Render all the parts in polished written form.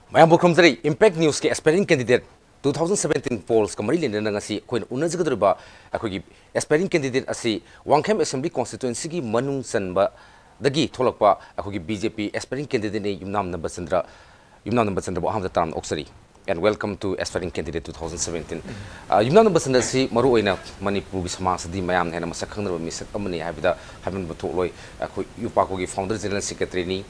Mayam Bukrumzari, Impact News ke aspiring candidate 2017 polls kamari lena ngasi koin unajigdriba akogi aspiring candidate asi Wangkhem Assembly constituency gi manung sanba dagi tholakpa akogi BJP aspiring candidate ne Yumnam Nambasandra bo hamda tam oksari and welcome to aspiring candidate 2017 Yumnam Nambasandra si maru oina Manipur gi samaj di mayam hena masak khangna misak amani habida hamen batholoi akoi yupa ko gi founder general secretary ni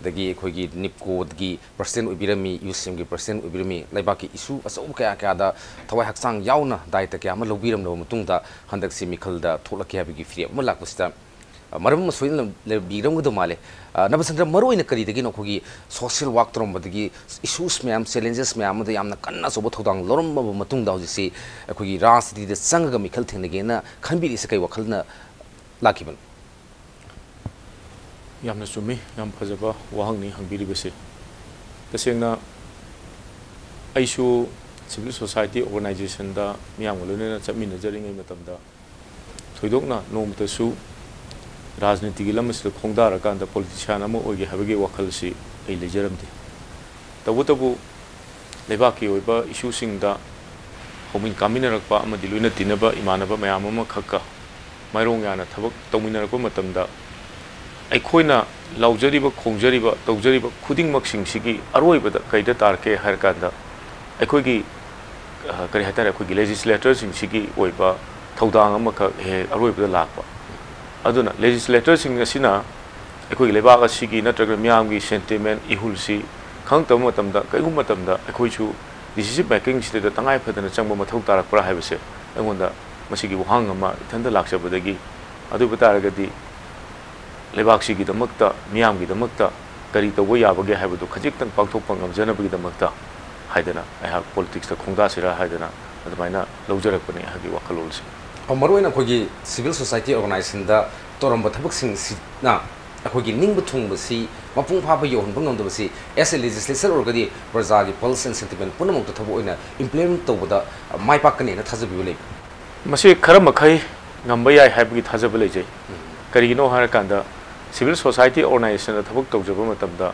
dagi khogi nipco dagi percent ubirami usm gi percent ubirami laibaki issue aso kaya kaya da thawai haksang yauna daita kya ma lobiram no mutungda handak si mikhalda tholaki habigi free ma lakpasta maram soin le biram gudo male nabasandra maro ina kari dagi no khogi social work trom dagi issues myam challenges myam da yamna kanna sobo thodang lorom ma mutungda hoji si khogi rasti de sanga mikhal thenege na khanbiri se kai wakhalna lakiban yamna sumi yam phajaba wahangni hangbiri bese tasengna aisu civil society organization da miyam lone na chamina jaring ai matamda thoidokna nomta su rajniti gi lamas khongdar kan da politician amo oge habege wakhal si ai lejaramde tabu lebaki oiba issue sing da homin kamina rakpa amadi loina tinaba imanaba mayam ama khakka mairong yana thabak tawmina rakpa matamda ꯑꯩꯈꯣꯏꯅ ꯂꯥꯎꯖꯔꯤꯕ ꯈꯣꯡꯖꯔꯤꯕ ꯇꯧꯖꯔꯤꯕ ꯈꯨꯗꯤꯡꯃꯛꯁꯤꯡꯁꯤꯒꯤ ꯑꯔꯣꯏꯕꯗ ꯀꯩꯗ ꯇꯥꯔꯛꯀꯦ ꯍꯥꯏꯔꯀꯥꯟꯗ ꯑꯩꯈꯣꯏꯒꯤ ꯀꯔꯤ ꯍꯥꯏꯇꯥꯔꯦ ꯑꯩꯈꯣꯏꯒꯤ ꯂꯦꯖꯤꯁꯂꯦꯇꯔꯁꯤꯡꯁꯤꯒꯤ ꯑꯣꯏꯕ ꯊꯧꯗꯥꯡ ꯑꯃꯈꯛ ꯑꯔꯣꯏꯕꯗ ꯂꯥꯛꯄ ꯑꯗꯨꯅ ꯂꯦꯖꯤꯁꯂꯦꯇꯔꯁꯤꯡ ꯑꯁꯤꯅ ꯑꯩꯈꯣꯏꯒꯤ ꯂꯩꯕꯥꯛ ꯑꯁꯤꯒꯤ ꯅꯠꯇ꯭ꯔꯒ ꯃꯤꯌꯥꯝꯒꯤ ꯁꯦꯟꯇꯤꯃꯦꯟ ꯏꯍꯨꯜꯁꯤ ꯈꯪꯇꯕ ꯃꯇꯝꯗ ꯀꯩꯒꯨꯝꯕ ꯃꯇꯝꯗ ꯑꯩꯈꯣꯏꯁꯨ ꯗꯤꯁꯤꯖꯟ ꯃꯦꯀꯤꯡꯁꯤꯗ ꯇꯉꯥꯏ ꯐꯗꯅ ꯆꯪꯕ ꯃꯊꯧ ꯇꯥꯔꯛꯄ꯭ꯔꯥ ꯍꯥꯏꯕꯁꯦ ꯑꯩꯉꯣꯟꯗ ꯃꯁꯤꯒꯤ ꯋꯥꯍꯪ ꯑꯃ ꯏꯊꯟꯇ ꯂꯥꯛꯆꯕꯗꯒꯤ ꯑꯗꯨꯕꯨ ꯇꯥꯔꯒꯗꯤ ꯂꯩꯕꯥꯛꯁꯤꯒꯤꯗꯃꯛꯇ ꯃꯤꯌꯥꯝꯒꯤꯗꯃꯛꯇ ꯀꯔꯤ ꯇꯧꯕ ꯌꯥꯕꯒꯦ ꯍꯥꯏꯕꯗꯨ ꯈꯖꯤꯛꯇꯪ ꯄꯥꯡꯊꯣꯛꯄ ꯉꯝꯖꯅꯕꯒꯤꯗꯃꯛꯇ ꯍꯥꯏꯗꯅ ꯑꯩꯍꯥꯛ ꯄꯣꯂꯤꯇꯤꯛꯁꯇ ꯈꯣꯡꯗꯥꯁꯤꯔꯥ ꯍꯥꯏꯗꯅ ꯑꯗꯨꯃꯥꯏꯅ ꯂꯧꯖꯔꯛꯄꯅꯤ ꯑꯩꯍꯥꯛꯀꯤ ꯋꯥꯈꯜꯂꯣꯟꯁꯤ ꯃꯔꯨꯑꯣꯏꯅ ꯑꯩꯈꯣꯏꯒꯤ ꯁꯤꯚꯤꯜ ꯁꯣꯁꯥꯏꯇꯤ ꯑꯣꯔꯒꯅꯥꯏꯖꯦꯁꯟꯗ ꯇꯧꯔꯝꯕ ꯊꯕꯛꯁꯤꯡꯁꯤꯅ ꯑꯩꯈꯣꯏꯒꯤ ꯅꯤꯡꯕ ꯊꯨꯡꯕꯁꯤ ꯃꯄꯨꯡ ꯐꯥꯕ ꯌꯧꯍꯟꯕ ꯉꯝꯗꯕꯁꯤ ꯑꯦꯁ ꯑꯦ ꯂꯦꯖꯤꯁꯂꯦꯆꯔ ꯑꯣꯏꯔꯒꯗꯤ ꯄ꯭ꯔꯖꯥꯒꯤ ꯄꯜꯁ ꯑꯦꯟ ꯁꯦꯟꯇꯤꯃꯦꯟ ꯄꯨꯝꯅꯃꯛꯇ ꯊꯕꯛ ꯑꯣꯏꯅ ꯏꯝꯄ꯭ꯂꯤꯃꯦꯟ ꯇꯧꯕꯗ ꯃꯥꯏ ꯄꯥꯛꯀꯅꯤꯅ ꯊꯥꯖꯕꯤꯕ ꯂꯩꯕ ꯃꯁꯤ ꯈꯔ ꯃꯈꯩ ꯉꯝꯕ ꯌꯥꯏ ꯍꯥꯏꯕꯒꯤ ꯊꯥꯖꯕ ꯂꯩꯖꯩ ꯀꯔꯤꯒꯤꯅꯣ ꯍꯥꯏꯔꯀꯥꯟꯗ civil society organization da thabak tawjaba matamda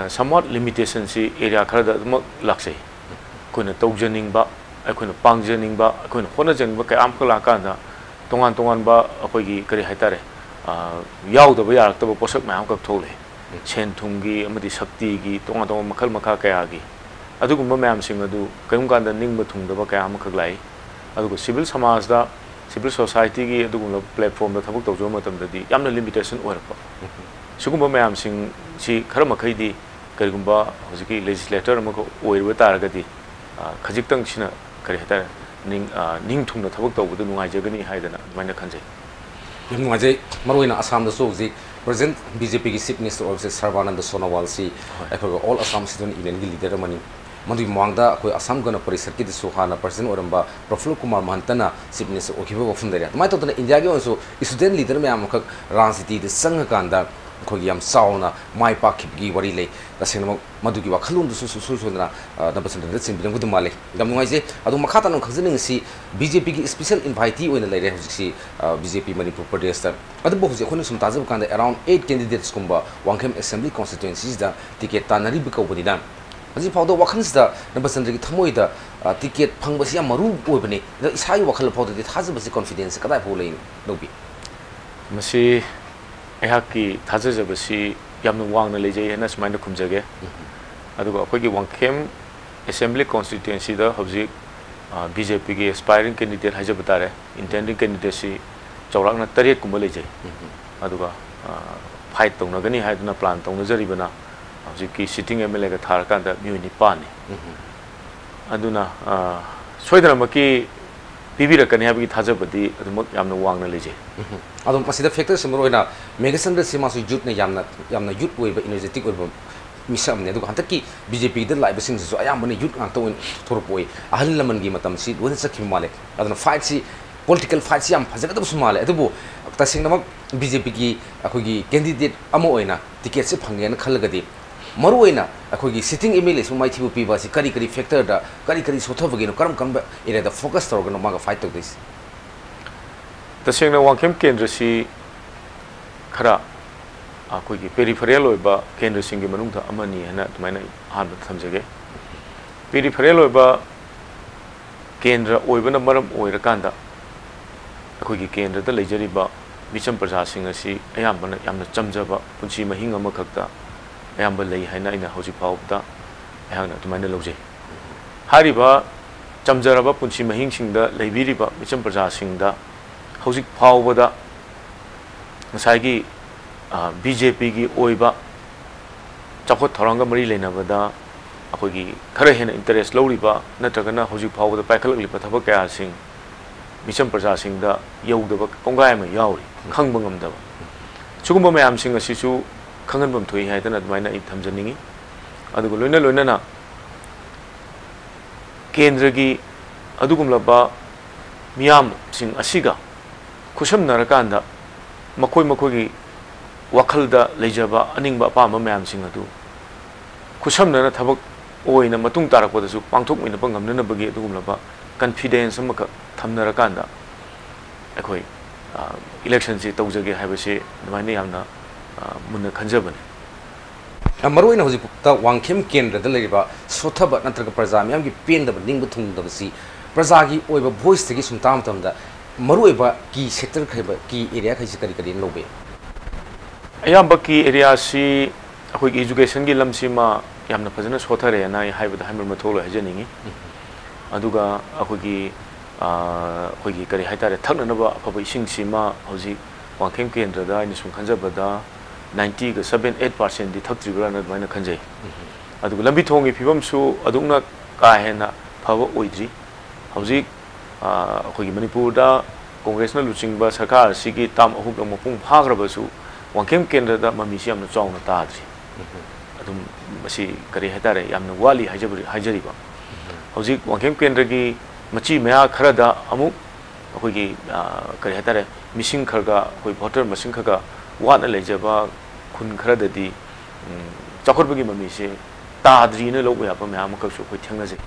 somewhat limitation si area khara da laksai koina tawjaningba aikoina pangjaningba aikoina honajaningba kai am khala kanda tongan ba akoigi kari haitare yaudaba yaraktaba posak mayam kak thole chen thumgi amadi shakti gi tongan makhal makha kaya gi adugumba mayam sing adu kayum kanda ningba thungdaba kaya am kak lai adugo civil samaj da civil society gi adugumba platform da thabak tawjaba matamdadi yamna limitation oirpa sugumba mayam sing si khara makhai di karigumba hojiki legislator amako oirba taragadi khajiktang sina kari hata ning thungna thabak tawbadu nungai jagani haidana maina khanjai yam nungai jai maroina assam da so hojik present BJP gi chief minister of Sarbananda Sonowal si akoga all Assam student union gi leader mani Mandi Mangda, Assam Gana Parisaki, Suhana, person or Professor Kumar Mantana, Sydney, Okiba of Fundaria. My daughter India also is student leader Mamaka, Ran City, the Sangakanda, Kogiam Sauna, my Paki, Warile, the cinema Maduki Kalun, the Susuna, the person that's in Gudumale. The Muaze, Adumakata and Kazan see BJP special invitee when the lady see BJP Manipur protester. Other books, the Honus Tazakanda around 8 candidates Kumba, Wangkhem Assembly constituencies, the ticket Tanaribiko Budidam. As if the Wakans number Sandri Tamoida ticket Pangbasia Maru Ubani, the Isai Wakal Pod, it has a confidence, Kadapole, Nobi. Masi Ehaki Tazabasi Yamnu Wang Leje and as Mind Kumjage. Aduga Kogi Wangkhem Assembly constituency the Hobzik BJP aspiring candidate Hajabatare, intending candidacy Chorana Tariq Kumaleje. Aduga fight on Nagani had a plant on the Zaribana. Hojiki sitting MLA ga tharkanda muni pani aduna soidana maki pibirakani habigi thajabadi adumak yamna wangna leje adum pasida factor simroina megasandra simasu youth ne yamna youth oiba energetic oiba misam ne aduga hantaki BJP da live sing so ayambane youth ngak tawin thorpoi ahal laman gi matam si won sakhi male aduna fight si political fight si am phajagada sumale adubu tasingna BJP gi akogi candidate amo oina ticket se phangena khalgadi Maruina, a sitting email my TVP was a curry factor, the curry sotogino, come in the focus organ among a fight of this. The singer Wangkhem Kendra si Kara ꯑꯩꯈꯣꯏꯒꯤ peripheral ꯑꯣꯏꯕ ꯀꯦꯟꯗ꯭ꯔꯁꯤꯡꯒꯤ ꯃꯅꯨꯡꯗ ꯑꯃꯅꯤ ꯍꯥꯏꯅ ꯑꯗꯨꯃꯥꯏꯅ ꯑꯍꯥꯟꯕꯗ ꯊꯝꯖꯒꯦ peripheral ꯑꯣꯏꯕ ꯀꯦꯟꯗ꯭ꯔ ꯑꯣꯏꯕꯅ ꯃꯔꯝ ꯑꯣꯏꯔꯀꯥꯟꯗ ꯑꯩꯈꯣꯏꯒꯤ ꯀꯦꯟꯗ꯭ꯔꯗ ꯂꯩꯖꯔꯤꯕ ꯃꯤꯆꯝ ꯄ꯭ꯔꯖꯥꯁꯤꯡ ꯑꯁꯤ ꯑꯌꯥꯝꯕꯅ ꯌꯥꯝꯅ ꯆꯝꯖꯕ ꯄꯨꯟꯁꯤ ꯃꯍꯤꯡ ꯑꯃꯈꯛꯇ ꯑꯌꯥꯝꯕ ꯂꯩ ꯍꯥꯏꯅ ꯑꯩꯅ ꯍꯧꯖꯤꯛ ꯐꯥꯎꯕꯗ ꯑꯩꯍꯥꯛꯅ ꯑꯗꯨꯃꯥꯏꯅ ꯂꯧꯖꯩ ꯍꯥꯏꯔꯤꯕ ꯆꯝꯖꯔꯕ ꯄꯨꯟꯁꯤ ꯃꯍꯤꯡꯁꯤꯡꯗ ꯂꯩꯕꯤꯔꯤꯕ ꯃꯤꯆꯝ ꯄ꯭ꯔꯖꯥꯁꯤꯡꯗ ꯍꯧꯖꯤꯛ ꯐꯥꯎꯕꯗ ꯉꯁꯥꯏꯒꯤ BJPꯒꯤ ꯑꯣꯏꯕ ꯆꯥꯎꯈꯠ ꯊꯧꯔꯥꯡꯒ ꯃꯔꯤ ꯂꯩꯅꯕꯗ ꯑꯩꯈꯣꯏꯒꯤ ꯈꯔ ꯍꯦꯟꯅ ꯏꯟꯇꯔꯦꯁ ꯂꯧꯔꯤꯕ ꯅꯠꯇ꯭ꯔꯒꯅ ꯍꯧꯖꯤꯛ ꯐꯥꯎꯕꯗ ꯄꯥꯏꯈꯠꯂꯛꯂꯤꯕ ꯊꯕꯛ ꯀꯌꯥꯁꯤꯡ ꯃꯤꯆꯝ ꯄ꯭ꯔꯖꯥꯁꯤꯡꯗ ꯌꯧꯗꯕ ꯀꯣꯡꯒꯥꯏ ꯑꯃ ꯌꯥꯎꯔꯤ ꯈꯪꯕ ꯉꯝꯗꯕ ꯁꯤꯒꯨꯝꯕ ꯃꯌꯥꯝꯁꯤꯡ ꯑꯁꯤꯁꯨ ꯈꯪꯍꯟꯐꯝ ꯊꯣꯛꯏ ꯍꯥꯏꯗꯅ ꯑꯗꯨꯃꯥꯏꯅ ꯑꯩ ꯊꯝꯖꯅꯤꯡꯉꯤ ꯑꯗꯨꯒ ꯂꯣꯏꯅꯅ ꯀꯦꯟꯗ꯭ꯔꯒꯤ ꯑꯗꯨꯒꯨꯝꯂꯕ ꯃꯤꯌꯥꯝꯁꯤꯡ ꯑꯁꯤꯒ ꯈꯨꯠꯁꯝꯅꯔꯀꯥꯟꯗ ꯃꯈꯣꯏꯒꯤ ꯋꯥꯈꯜꯗ ꯂꯩꯖꯕ ꯑꯅꯤꯡꯕ ꯑꯄꯥꯝꯕ ꯃꯌꯥꯝꯁꯤꯡ ꯑꯗꯨ ꯈꯨꯠꯁꯝꯅꯅ ꯊꯕꯛ ꯑꯣꯏꯅ ꯃꯇꯨꯡ ꯇꯥꯔꯛꯄꯗꯁꯨ ꯄꯥꯡꯊꯣꯛꯃꯤꯟꯅꯕ ꯉꯝꯅꯅꯕꯒꯤ ꯑꯗꯨꯒꯨꯝꯂꯕ ꯀꯟꯐꯤꯗꯦꯟꯁ ꯑꯃꯈꯛ ꯊꯝꯅꯔꯀꯥꯟꯗ ꯑꯩꯈꯣꯏ ꯏꯂꯦꯛꯁꯟꯁꯤ ꯇꯧꯖꯒꯦ ꯍꯥꯏꯕꯁꯤ ꯑꯗꯨꯃꯥꯏꯅ ꯌꯥꯝꯅ ꯃꯨꯟꯅ ꯈꯟꯖꯕꯅꯤ ꯃꯔꯨꯑꯣꯏꯅ ꯍꯧꯖꯤꯛꯐꯥꯎꯗ ꯋꯥꯡꯈꯦꯝ ꯀꯦꯟꯗ꯭ꯔꯗ ꯂꯩꯔꯤꯕ ꯁꯣꯊꯕ ꯅꯠꯇ꯭ꯔꯒ ꯄ꯭ꯔꯖꯥ ꯃꯌꯥꯝꯒꯤ ꯄꯦꯟꯗꯕ ꯅꯤꯡꯕ ꯊꯨꯡꯗꯕꯁꯤ ꯄ꯭ꯔꯖꯥꯒꯤ ꯑꯣꯏꯕ ꯚꯣꯏꯁꯇꯒꯤ ꯁꯨꯝ ꯇꯥꯕ ꯃꯇꯝꯗ ꯃꯔꯨꯑꯣꯏꯕ ꯀꯤ ꯁꯦꯛꯇꯔ ꯈꯩꯕ ꯀꯤ ꯑꯦꯔꯤꯌꯥ ꯈꯩꯁꯤ ꯀꯔꯤ ꯂꯧꯕꯤ ꯑꯌꯥꯝꯕ ꯀꯤ ꯑꯦꯔꯤꯌꯥꯁꯤ ꯑꯩꯈꯣꯏꯒꯤ ꯏꯖꯨꯀꯦꯁꯟꯒꯤ ꯂꯝꯁꯤꯃ ꯌꯥꯝꯅ ꯐꯖꯅ ꯁꯣꯊꯔꯦꯅ ꯑꯩ ꯍꯥꯏꯕꯗ ꯍꯥꯏꯃꯟ ꯃꯊꯧ ꯍꯥꯏꯖꯅꯤꯡꯉꯤ ꯑꯗꯨꯒ ꯑꯩꯈꯣꯏꯒꯤ ꯀꯔꯤ ꯍꯥꯏꯇꯥꯔꯦ ꯊꯛꯅꯅꯕ ꯑꯐꯕ ꯏꯁꯤꯡꯁꯤꯃ ꯍꯧꯖꯤꯛ ꯋꯥꯡꯈꯦꯝ ꯀꯦꯟꯗ꯭ꯔꯗ ꯑꯩꯅ ꯁꯨꯝ ꯈꯟꯖꯕꯗ 90-7-8% ꯊꯛꯇ꯭ꯔꯤꯕ꯭ꯔꯥꯅ ꯑꯗꯨꯃꯥꯏꯅ ꯈꯟꯖꯩ ꯑꯗꯨꯒ ꯂꯝꯕꯤ ꯊꯣꯡꯒꯤ ꯐꯤꯕꯝꯁꯨ ꯑꯗꯨꯛꯅ ꯀꯥ ꯍꯦꯟꯅ ꯐꯕ ꯑꯣꯏꯗ꯭ꯔꯤ ꯍꯧꯖꯤꯛ ꯑꯩꯈꯣꯏꯒꯤ ꯃꯅꯤꯄꯨꯔꯗ ꯀꯣꯡꯒ꯭ꯔꯦꯁꯅ ꯂꯨꯆꯤꯡꯕ ꯁꯔꯀꯥꯔ ꯑꯁꯤꯒꯤ ꯇꯥꯝ ꯑꯍꯨꯝꯂꯛ ꯃꯄꯨꯡ ꯐꯥꯈ꯭ꯔꯕꯁꯨ ꯋꯥꯡꯈꯦꯝ ꯀꯦꯟꯗ꯭ꯔꯗ ꯃꯃꯤꯁꯤ ꯌꯥꯝꯅ ꯆꯥꯎꯅ ꯇꯥꯗ꯭ꯔꯤ ꯑꯗꯨꯝ ꯃꯁꯤ ꯀꯔꯤ ꯍꯥꯏꯇꯥꯔꯦ ꯌꯥꯝꯅ ꯋꯥꯠꯂꯤ ꯍꯥꯏꯖꯔꯤꯕ ꯍꯧꯖꯤꯛ ꯋꯥꯡꯈꯦꯝ ꯀꯦꯟꯗ꯭ꯔꯒꯤ ꯃꯆꯤ ꯃꯌꯥ ꯈꯔꯗ ꯑꯃꯨꯛ ꯑꯩꯈꯣꯏꯒꯤ ꯀꯔꯤ ꯍꯥꯏꯇꯥꯔꯦ ꯃꯤꯁꯤꯡ ꯈꯔꯒ ꯑꯩꯈꯣꯏ ꯚꯣꯇꯔ ꯃꯁꯤꯡ ꯈꯔꯒ ꯋꯥꯠꯅ ꯂꯩꯖꯕ ꯈꯨꯟ ꯈꯔꯗꯗꯤ ꯆꯥꯎꯈꯠꯄꯒꯤ ꯃꯃꯤꯁꯦ ꯇꯥꯗ꯭ꯔꯤꯅ ꯂꯧꯕ ꯌꯥꯕ ꯃꯌꯥꯝ ꯑꯃꯈꯛꯁꯨ ꯑꯩꯈꯣꯏ ꯊꯦꯡꯅꯖꯩ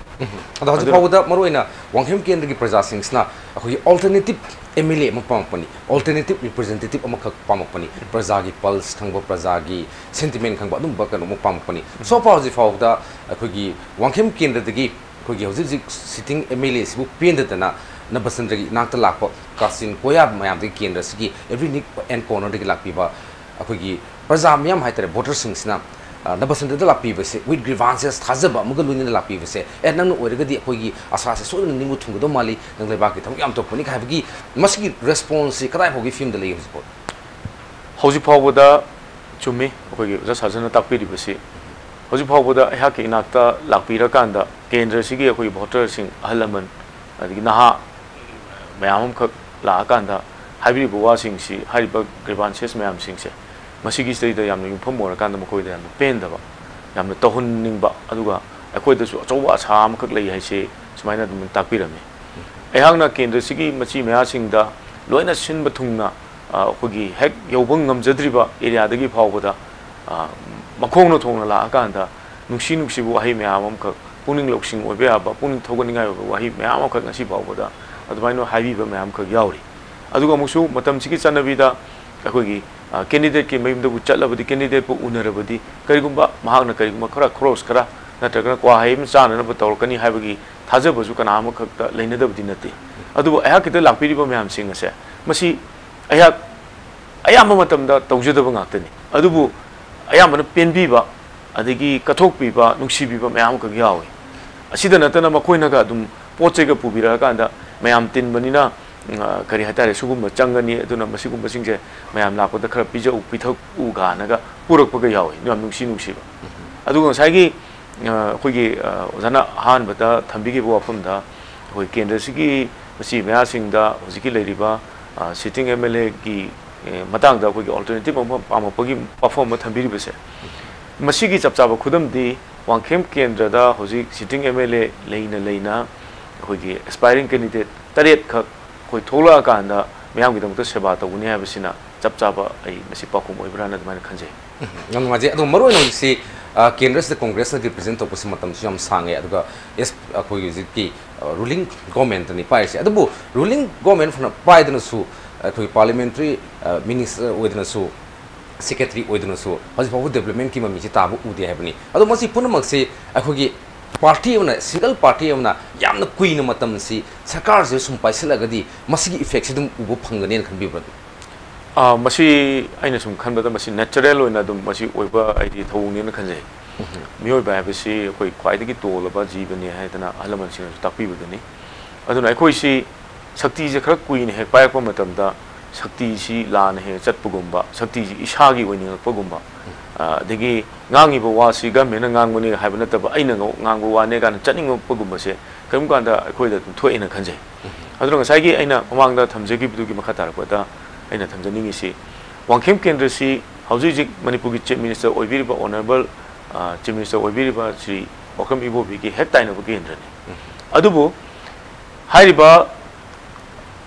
ꯑꯗꯣ ꯍꯧꯖꯤꯛ ꯐꯥꯎꯕꯗ ꯃꯔꯨꯑꯣꯏꯅ ꯋꯥꯡꯈꯦꯝ ꯀꯦꯟꯗ꯭ꯔꯒꯤ ꯄ꯭ꯔꯖꯥꯁꯤꯡꯁꯤꯅ ꯑꯩꯈꯣꯏꯒꯤ ꯑꯜꯇꯔꯅꯦꯇꯤꯞ MLA ꯑꯃ ꯄꯥꯝꯃꯛꯄꯅꯤ ꯑꯜꯇꯔꯅꯦꯇꯤꯞ ꯔꯤꯄ꯭ꯔꯖꯦꯟꯇꯦꯇꯤꯞ ꯑꯃꯈꯛ ꯄꯥꯝꯃꯛꯄꯅꯤ ꯄ꯭ꯔꯖꯥꯒꯤ ꯄꯜꯁ ꯈꯪꯕ ꯄ꯭ꯔꯖꯥꯒꯤ ꯁꯦꯟꯇꯤꯃꯦꯟ ꯈꯪꯕ ꯑꯗꯨꯝꯕ ꯀꯩꯅꯣꯃ ꯄꯥꯝꯃꯛꯄꯅꯤ ꯁꯣꯐꯥ ꯍꯧꯖꯤꯛ ꯐꯥꯎꯕꯗ ꯑꯩꯈꯣꯏꯒꯤ ꯋꯥꯡꯈꯦꯝ ꯀꯦꯟꯗ꯭ꯔꯗꯒꯤ ꯑꯩꯈꯣꯏꯒꯤ ꯍꯧꯖꯤꯛ ꯁꯤꯇꯤꯡ MLA ꯁꯤꯕꯨ ꯄꯦꯟꯗꯗꯅ ꯅꯕꯆꯟꯗ꯭ꯔꯒꯤ ꯏꯅꯥꯛꯇ ꯂꯥꯛꯄ ꯀꯥꯆꯤꯟ ꯀꯣꯌꯥ ꯃꯌꯥꯝꯗꯒꯤ ꯀꯦꯟꯗ꯭ꯔꯁꯤꯒꯤ ꯑꯦꯕ꯭ꯔꯤ ꯅꯤꯛ ꯑꯦꯟ ꯀꯣꯔꯅꯔꯗꯒꯤ ꯂꯥꯛꯄꯤꯕ ꯑꯩꯈꯣꯏꯒꯤ ꯄ꯭ꯔꯖꯥ ꯃꯌꯥꯝ ꯍꯥꯏꯇꯥꯔꯦ ꯚꯣꯇꯔꯁꯤꯡꯁꯤꯅ ꯅꯕꯆꯟꯗ꯭ꯔꯗ ꯂꯥꯛꯄꯤꯕꯁꯦ ꯋꯤꯠ ꯒ꯭ꯔꯤꯚꯥꯟꯁꯦꯁ ꯊꯥꯖꯕ ꯑꯃꯒ ꯂꯣꯏꯅꯅ ꯂꯥꯛꯄꯤꯕꯁꯦ ꯅꯪꯅ ꯑꯣꯏꯔꯒꯗꯤ ꯑꯩꯈꯣꯏꯒꯤ ꯑꯁꯥꯁꯦ ꯁꯣꯏꯗꯅ ꯅꯤꯡꯕ ꯊꯨꯡꯒꯗꯧ ꯃꯥꯜꯂꯤ ꯅꯪ ꯂꯩꯕꯥꯛꯀꯤ ꯊꯕꯛ ꯌꯥꯝ ꯇꯧꯔꯛꯄꯅꯤ ꯍꯥꯏꯕꯒꯤ ꯃꯁꯤꯒꯤ ꯔꯦꯁꯄꯣꯟꯁꯁꯤ ꯀꯗꯥꯏ ꯐꯥꯎꯒꯤ ꯐꯤꯕꯝꯗ ꯂꯩ ꯍꯧꯖꯤꯛ ꯐꯥꯎꯕꯗ ꯆꯨꯝꯃꯤ ꯑꯩꯈꯣꯏꯒꯤ ꯑꯣꯖꯥ ꯁꯥꯖꯅ ꯇꯥꯛꯄꯤꯔꯤꯕꯁꯤ ꯍꯧꯖꯤꯛ ꯐꯥꯎꯕꯗ ꯑꯩꯍꯥꯛꯀꯤ ꯏꯅꯥꯛꯇ ꯂꯥꯛꯄꯤꯔꯀꯥꯟꯗ ꯀꯦꯟꯗ꯭ꯔꯁꯤꯒꯤ ꯑꯩꯈꯣꯏꯒꯤ ꯚꯣꯇꯔꯁꯤꯡ ꯑꯍꯜ ꯂꯃꯟ ꯑꯗꯒꯤ ꯅꯍꯥ ꯃꯌꯥꯝ ꯑꯃꯈꯛ ꯂꯥꯛꯑꯀꯥꯟꯗ ꯍꯥꯏꯕꯤꯔꯤꯕ ꯋꯥꯁꯤꯡꯁꯤ ꯍꯥꯏꯔꯤꯕ ꯒ꯭ꯔꯤꯚꯥꯟꯁꯦꯁ ꯃꯌꯥꯝꯁꯤꯡꯁꯦ ꯃꯁꯤꯒꯤꯁꯤꯗꯩꯗ ꯌꯥꯝꯅ ꯌꯨꯝꯐꯝ ꯑꯣꯏꯔꯀꯥꯟꯗ ꯃꯈꯣꯏꯗ ꯌꯥꯝꯅ ꯄꯦꯟꯗꯕ ꯌꯥꯝꯅ ꯇꯧꯍꯟꯅꯤꯡꯕ ꯑꯗꯨꯒ ꯑꯩꯈꯣꯏꯗꯁꯨ ꯑꯆꯧꯕ ꯑꯁꯥ ꯑꯃꯈꯛ ꯂꯩ ꯍꯥꯏꯁꯤ ꯁꯨꯃꯥꯏꯅ ꯑꯗꯨꯝ ꯇꯥꯛꯄꯤꯔꯝꯃꯤ ꯑꯩꯍꯥꯛꯅ ꯀꯦꯟꯗ꯭ꯔꯁꯤꯒꯤ ꯃꯆꯤ ꯃꯌꯥꯁꯤꯡꯗ ꯂꯣꯏꯅ ꯁꯤꯟꯕ ꯊꯨꯡꯅ ꯑꯩꯈꯣꯏꯒꯤ ꯍꯦꯛ ꯌꯧꯕ ꯉꯝꯖꯗ꯭ꯔꯤꯕ ꯑꯦꯔꯤꯌꯥꯗꯒꯤ ꯐꯥꯎꯕꯗ ꯃꯈꯣꯡꯅ ꯊꯣꯡꯅ ꯂꯥꯛꯑꯀꯥꯟꯗ ꯅꯨꯡꯁꯤꯕ ꯋꯥꯍꯩ ꯃꯌꯥꯝ ꯑꯃꯈꯛ ꯄꯨꯛꯅꯤꯡ ꯂꯧꯁꯤꯡ ꯑꯣꯏꯕ ꯌꯥꯕ ꯄꯨꯛꯅꯤꯡ ꯊꯧꯒꯠꯅꯤꯡꯉꯥꯏ ꯑꯣꯏꯕ ꯋꯥꯍꯩ ꯃꯌꯥꯝ ꯑꯃꯈꯛ ꯉꯁꯤ ꯐꯥꯎꯕꯗ ꯑꯗꯨꯃꯥꯏꯅ ꯍꯥꯏꯕꯤꯕ ꯃꯌꯥꯝ ꯑꯃꯈꯛ ꯌꯥꯎꯔꯤ ꯑꯗꯨꯒ ꯑꯃꯨꯛꯁꯨ ꯃꯇꯝꯁꯤꯒꯤ ꯆꯠꯅꯕꯤꯗ ꯑꯩꯈꯣꯏꯒꯤ ꯀꯦꯟꯗꯤꯗꯦꯠꯀꯤ ꯃꯌꯨꯝꯗꯕꯨ ꯆꯠꯂꯕꯗꯤ ꯀꯦꯟꯗꯤꯗꯦꯠꯄꯨ ꯎꯅꯔꯕꯗꯤ ꯀꯔꯤꯒꯨꯝꯕ ꯃꯍꯥꯛꯅ ꯀꯔꯤꯒꯨꯝꯕ ꯈꯔ ꯈ꯭ꯔꯣꯁ ꯈꯔ ꯅꯠꯇ꯭ꯔꯒꯅ ꯀ꯭ꯋꯥ ꯍꯩ ꯑꯃ ꯆꯥꯅꯅꯕ ꯇꯧꯔꯛꯀꯅꯤ ꯍꯥꯏꯕꯒꯤ ꯊꯥꯖꯕꯁꯨ ꯀꯅꯥ ꯑꯃꯈꯛꯇ ꯂꯩꯅꯗꯕꯗꯤ ꯅꯠꯇꯦ ꯑꯗꯨꯕꯨ ꯑꯩꯍꯥꯛꯀꯤꯗ ꯂꯥꯛꯄꯤꯔꯤꯕ ꯃꯌꯥꯝꯁꯤꯡ ꯑꯁꯦ ꯃꯁꯤ ꯑꯩꯍꯥꯛ ꯑꯌꯥꯝꯕ ꯃꯇꯝꯗ ꯇꯧꯖꯗꯕ ꯉꯥꯛꯇꯅꯤ ꯑꯗꯨꯕꯨ ꯑꯌꯥꯝꯕꯅ ꯄꯦꯟꯕꯤꯕ ꯑꯗꯒꯤ ꯀꯠꯊꯣꯛꯄꯤꯕ ꯅꯨꯡꯁꯤꯕꯤꯕ ꯃꯌꯥꯝ ꯑꯃꯈꯛ ꯌꯥꯎꯏ ꯑꯁꯤꯗ ꯅꯠꯇꯅ ꯃꯈꯣꯏꯅꯒ ꯑꯗꯨꯝ ꯄꯣꯠ ꯆꯩꯒ ꯄꯨꯕꯤꯔꯛꯑꯀꯥꯟꯗ ꯃꯌꯥꯝ ꯇꯤꯟꯕꯅꯤꯅ ꯀꯔꯤ ꯍꯥꯏꯇꯥꯔꯦ ꯁꯤꯒꯨꯝꯕ ꯆꯪꯒꯅꯤ ꯑꯗꯨꯅ ꯃꯁꯤꯒꯨꯝꯕꯁꯤꯡꯁꯦ ꯃꯌꯥꯝ ꯂꯥꯛꯄꯗ ꯈꯔ ꯄꯤꯖꯧ ꯄꯤꯊꯛꯎ ꯀꯥꯅꯒ ꯄꯨꯔꯛꯄꯒ ꯌꯥꯎꯏ ꯌꯥꯝ ꯅꯨꯡꯁꯤꯕ ꯑꯗꯨꯒ ꯉꯁꯥꯏꯒꯤ ꯑꯩꯈꯣꯏꯒꯤ ꯑꯣꯖꯥꯅ ꯑꯍꯥꯟꯕꯗ ꯊꯝꯕꯤꯈꯤꯕ ꯋꯥꯐꯝꯗ ꯑꯩꯈꯣꯏ ꯀꯦꯟꯗ꯭ꯔꯁꯤꯒꯤ ꯃꯆꯤ ꯃꯌꯥꯁꯤꯡꯗ ꯍꯧꯖꯤꯛꯀꯤ ꯂꯩꯔꯤꯕ ꯁꯤꯇꯤꯡ MLAꯒꯤ ꯃꯇꯥꯡꯗ ꯑꯩꯈꯣꯏꯒꯤ ꯑꯜꯇꯔꯅꯦꯇꯤꯞ ꯑꯃ ꯄꯥꯝꯃꯛꯄꯒꯤ ꯋꯥꯐꯝ ꯑꯃ ꯊꯝꯕꯤꯔꯤꯕꯁꯦ ꯃꯁꯤꯒꯤ ꯆꯞ ꯆꯥꯕ ꯈꯨꯗꯝꯗꯤ ꯋꯥꯡꯈꯦꯝ ꯀꯦꯟꯗ꯭ꯔꯗ ꯍꯧꯖꯤꯛ ꯁꯤꯇꯤꯡ MLA ꯂꯩꯅ ꯑꯩꯈꯣꯏꯒꯤ ꯑꯦꯁꯄꯥꯏꯔꯤꯡ ꯀꯦꯟꯗꯤꯗꯦꯠ 8 ꯈꯛ ꯑꯩꯈꯣꯏ ꯊꯣꯛꯂꯛꯑꯀꯥꯟꯗ ꯃꯌꯥꯝꯒꯤꯗꯃꯛꯇ ꯁꯦꯕꯥ ꯇꯧꯒꯅꯤ ꯍꯥꯏꯕꯁꯤꯅ ꯆꯞ ꯆꯥꯕ ꯑꯩ ꯃꯁꯤ ꯄꯥꯎꯈꯨꯝ ꯑꯣꯏꯕ꯭ꯔꯥꯅ ꯑꯗꯨꯃꯥꯏꯅ ꯈꯟꯖꯩ ꯌꯥꯝ ꯅꯨꯡꯉꯥꯏꯖꯩ ꯑꯗꯣ ꯃꯔꯨꯑꯣꯏꯅ ꯍꯧꯖꯤꯛꯁꯤ ꯀꯦꯟꯗ꯭ꯔꯁꯤꯗ ꯀꯣꯡꯒ꯭ꯔꯦꯁꯅ ꯔꯤꯄ꯭ꯔꯖꯦꯟ ꯇꯧꯕꯁꯤ ꯃꯇꯝꯁꯨ ꯌꯥꯝ ꯁꯥꯡꯉꯦ ꯑꯗꯨꯒ ꯑꯩꯈꯣꯏꯒꯤ ꯍꯧꯖꯤꯛꯀꯤ ꯔꯨꯂꯤꯡ ꯒꯣꯔꯃꯦꯟꯇꯅꯤ ꯄꯥꯏꯔꯤꯁꯦ ꯑꯗꯨꯕꯨ ꯔꯨꯂꯤꯡ ꯒꯣꯔꯃꯦꯟ ꯐꯅ ꯄꯥꯏꯗꯅꯁꯨ ꯑꯩꯈꯣꯏ ꯄꯥꯔꯂꯤꯌꯥꯃꯦꯟꯇꯔꯤ ꯃꯤꯅꯤꯁꯇꯔ ꯑꯣꯏꯗꯅꯁꯨ secretary oidunsu hoji pabu development ki mami chi tabu udi habni ado masi punamak se akhogi party ona single party ona yamna kuina matam si sarkar je sum paisilagadi masigi effect sidum ubu phangane khanbi bra masi aina sum khanbada masi natural oina dum masi oiba aidi thawuni na khanje mioi ba basi koi khwaidagi tolaba jibani haidana alaman sina takpi budani aduna koi si sakti je khara kuina he payak pa matamda sakti si lan he chatpugumba sakti ji ishagi oini pagumba degi ngangi bo wasi ga mena nganguni haibana taba aina ngangbo wane kan chaning pagumba se kam kanda khoi da thoina khanje aduna ngasai aina mamangda thamjegi bidugi makhatar pata aina thamjani si wangkhem kendra si hauji manipur chief minister oibiriba honorable chief minister oibiriba sri okam ibo bigi hektaina bu kendra ne adubu hairiba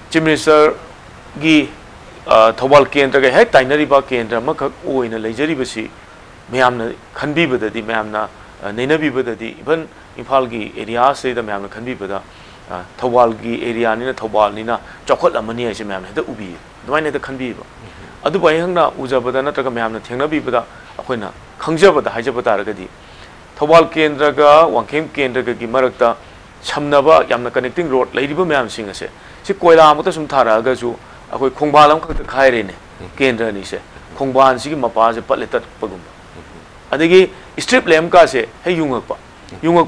chief minister gi thawal kendra ga hektaina riba kendra makak oina leijariba si mayamna khanbi badadi mayamna neinabi badadi even imphal gi area se da mayamna khanbi bada thawal gi area ni na thawal ni na chokhat amani ase mayamna da ubi dwaine da khanbi ba adu bai hangna ujabada na taga mayamna thengnabi bada akoina khangjabada haijabada ragadi thawal kendra ga wangkhem kendra ga gi marakta samnaba yamna connecting road leiriba mayam sing ase si koila amata sum thara ga ju akoi khongbalam khak khaire ne kendra ni se khongban si gi mapa se patle tat pagum adegi strip lem ka se he yungak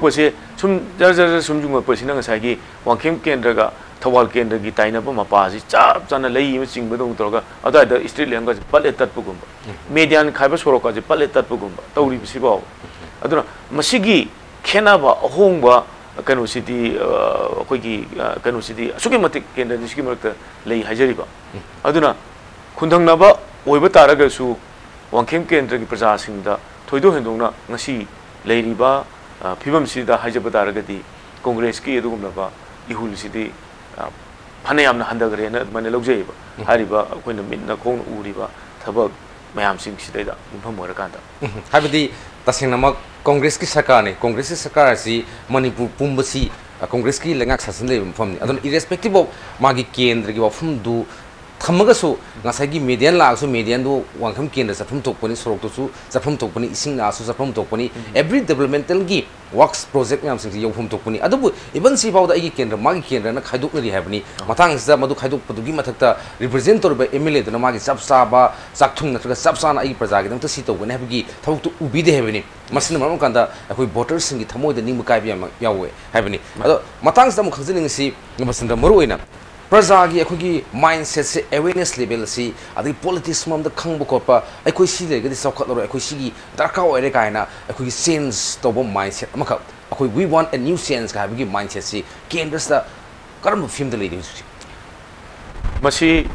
pa se sum jar sum jungak pa sinang sa gi wangkhem kendra ga thawal kendra gi taina pa mapa si chap chana lei ma sing badong torga ada da strip lem ka patle tat pagum median khaiba soroka je patle tat pagum tawri si ba aduna masigi khena ba ahong ba kanu city koi gi kanu city asuki matik kendra ni ski marakta lei hajari ba aduna khundang na ba oiba taraga su wangkhem kendra gi praja sing da thoido hendongna ngasi leiriba phibam sida hajaba taragadi congress ki edugumna ba ihul sidi phane yamna handagre na mane logjeiba hariba koina minna khong uriba thabak mayam sing sidaida impham morakanda habidi tasingnamak congress ki sarkar ne congress ki sarkar si manipur pumbasi congress ki lengak sasan le pham ni adon irrespective of magi kendra gi wafum du thamagasу ngasagi median la su median do wangkham kendra safam tokpani sorok to su safam tokpani ising na su safam tokpani every developmental gi works project yam sing yofum tokpani adubu even si bawda igi kendra magi kendra na khaidok nari habni mathang sa madu khaidok padu gi mathakta represent tor ba mla dana magi sapsa ba sakthung na traga sapsa na igi praja gi dam to si tokbani habgi thawuk to ubi de habni masina maram kanda akoi voters sing gi thamoi da ning kai bi yawe habni ado mathang sa mu khajning si masanda maru oina Prajagi akogi mindset se awareness level si adi politics mam da khangbu kopa akoi si le gadi sakhat lor akoi si gi darka oire kaina akoi sense to bo mindset amaka akoi we want a new sense ka bigi mindset si kendras da karam film da leidi su masi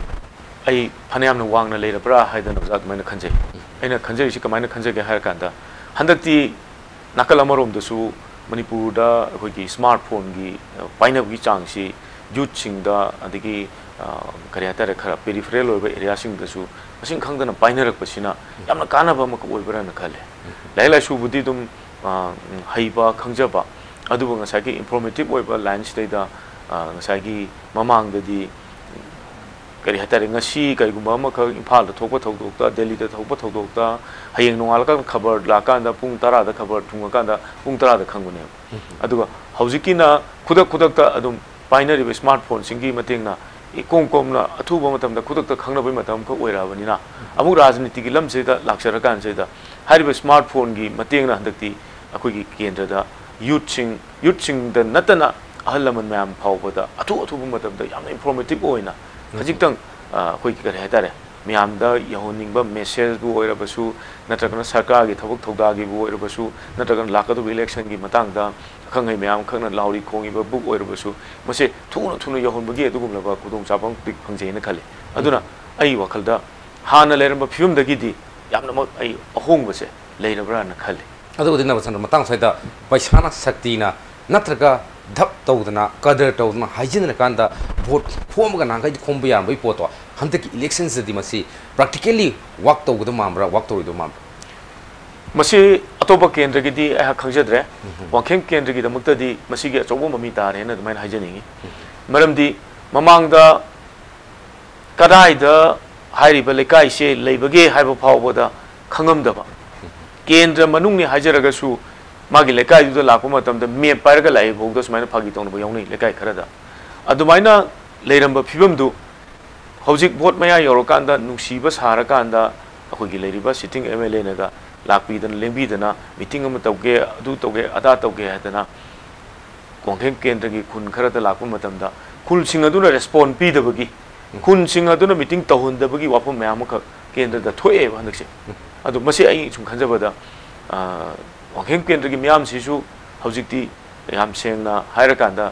ai phanayam na wang na leira bra haidan obzat maina khanje aina khanje si kamaina khanje ge har kanda handakti nakal amarom da su manipur da akoi gi smartphone gi paina gi chang si youth sing da adigi kariata re khara peripheral oiba area sing da su masing khangdana painerak pasina yamna kana ba mak oibara na khale laila su budi dum haiba khangjaba adubu ngasagi informative oiba lines da ngasagi mamang da di kariata re ngasi kaigumba mak imphal da thokpa thodok da delhi da thokpa thodok da hayeng nongal ka khabar la kan da pung 10 da khabar thunga kan da pung 10 da khangune aduga haujikina khudak da adum Binary smartphone singi matingna ikong komna athuba matamda khudakta khangnabai matam ko oirabani na amuk rajniti gi lamse da lakshara kan se da hariba smartphone gi matingna handakti akoi gi kendra da youth sing da natana ahalaman mayam phawbada athu matamda yamna informative oina hajik tang akoi gi kare hatare mayam da yahoning ba message du oirabasu natragana sarkar gi thabuk thogda gi bu oirabasu natragana lakadu election gi matang da khangai mayam khangna lauri khongi ba book oirabasu mase thuna yahon bagi adugumla ba kudong chapang tik phangje na khale aduna ai wakhalda hana leramba phim dagi di yamna mak ai ahong base leirabra na khale adu dinna basan matang saida paisana sakti na natraga dhap tawdana qadar tawdana hygiene kanda vote form ga nangai khombu yam bai poto handaki elections di masi practically work tawdu mamra work tawdu mam masi atopa kendra gi di ai khangjadre wangkhem kendra gi damakta di masi gi achobom mami tare na dmain hygiene maram di mamang da kadai da हाइरिबा लेकाई से लेबगे हाइबा फावबदा खंगमदबा केंद्र मनुंगनि हाजरगसु मागी लेकाई दुदा लाको मतमदा मे पारगा लाई भोगदा सुमाइना Phagi तौनबा यौनै लेकाई Khardah अदुमाइना लेरंबा फिबमदु हौजिक vote मया यौरकांदा नुसीबा सारकांदा अखोगी लेरिबा sitting MLA Naga लाकपीदन लेंबीदना meeting अमा तौगे अदु तौगे अदा तौगे हादना वांखेम केंद्र की खुन खरदा लाको मतमदा खुलसिंग अदुना रेस्पोंड पीदबगी खुनसिंग अदुना मीटिंग तौहनदबगी वाफम मयाम ख केंद्र दा थोए हनकसे अदु मसे आई सुम खंजबदा वांखेम केंद्र की म्याम सिसु हौजिकती याम सेंगना हायरकांदा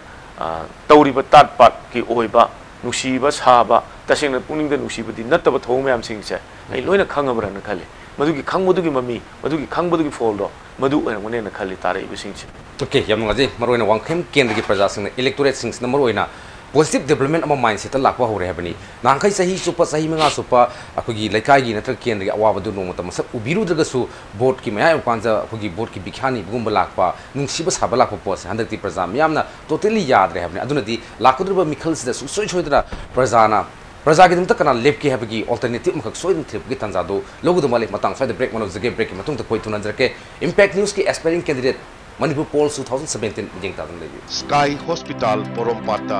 तौरिबा ताटपाट की ओइबा नुसीबा साबा तसेंगना पुनिंगदा नुसीबदी नत्तबा थौ म्याम सिंगसे आई लोइना खंगबरन खाले मधुगी खंगबदुगी ममी मधुगी खंगबदुगी फोल्डो मधु ओइरमनेना खाले तारे इबसिंगसे ओके याम नगाजे मरोइना वांखेम केंद्र की प्रजा सिंग इलेक्टोरेट सिंग न मरोइना पॉजिटिव डेवलपमेंट अमा माइंडसेट लाखवा हो रे हबनी नांखै सही सुप सही मंगा सुप अखोगी लेखाई की नत्र केंद्र की अवाबदु नोमत मसक उबिरुद्रगसु बोर्ड की मया उपांजा अखोगी बोर्ड की बिखानी बुगुम लाखपा नुंसीब साबा लाखपा पोस हंदकती प्रजा मियामना टोटली याद रे हबनी अदुनदी लाखुद्रब मिखलसिदा सुसोय सोयदरा प्रजाना प्रजा की दमत कना लेपकी हबगी अल्टरनेटिव मखक सोयन थ्रिपगी तंजादो लोगुदो माले मतंग सोयद ब्रेक मनो जगे ब्रेक की मतुंग त कोइ तुनजरके इंपैक्ट न्यूज की aspiring candidate Manipur Polls 2017 jeng tadam legi. Sky Hospital Porompata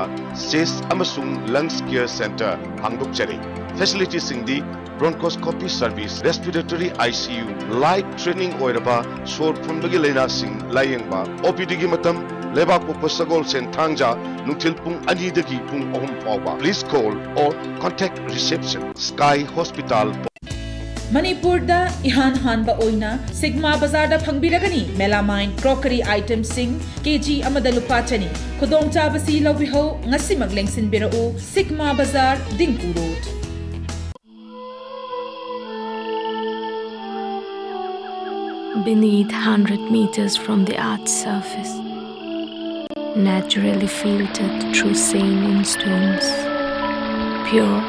Chest amasung Lungs Care Center hangdok chari. Facilities singdi bronchoscopy service, respiratory ICU, light training oiraba sor phunbagi leina sing layengba OPD gi matam lebak pokpa sagol sen thangja nungthil pung ani dagi pung ahum fawba. Please call or contact reception. Sky Hospital Manipur da ihan hanba oina Sigma Bazaar da phangbiragani melamine crockery items sing kg amada lupa chani khudong chabasi lawbiho ngasi maglengsin birau Sigma Bazaar Dingku Road. Beneath 100 meters from the Earth's surface, naturally filtered through saline stones, pure,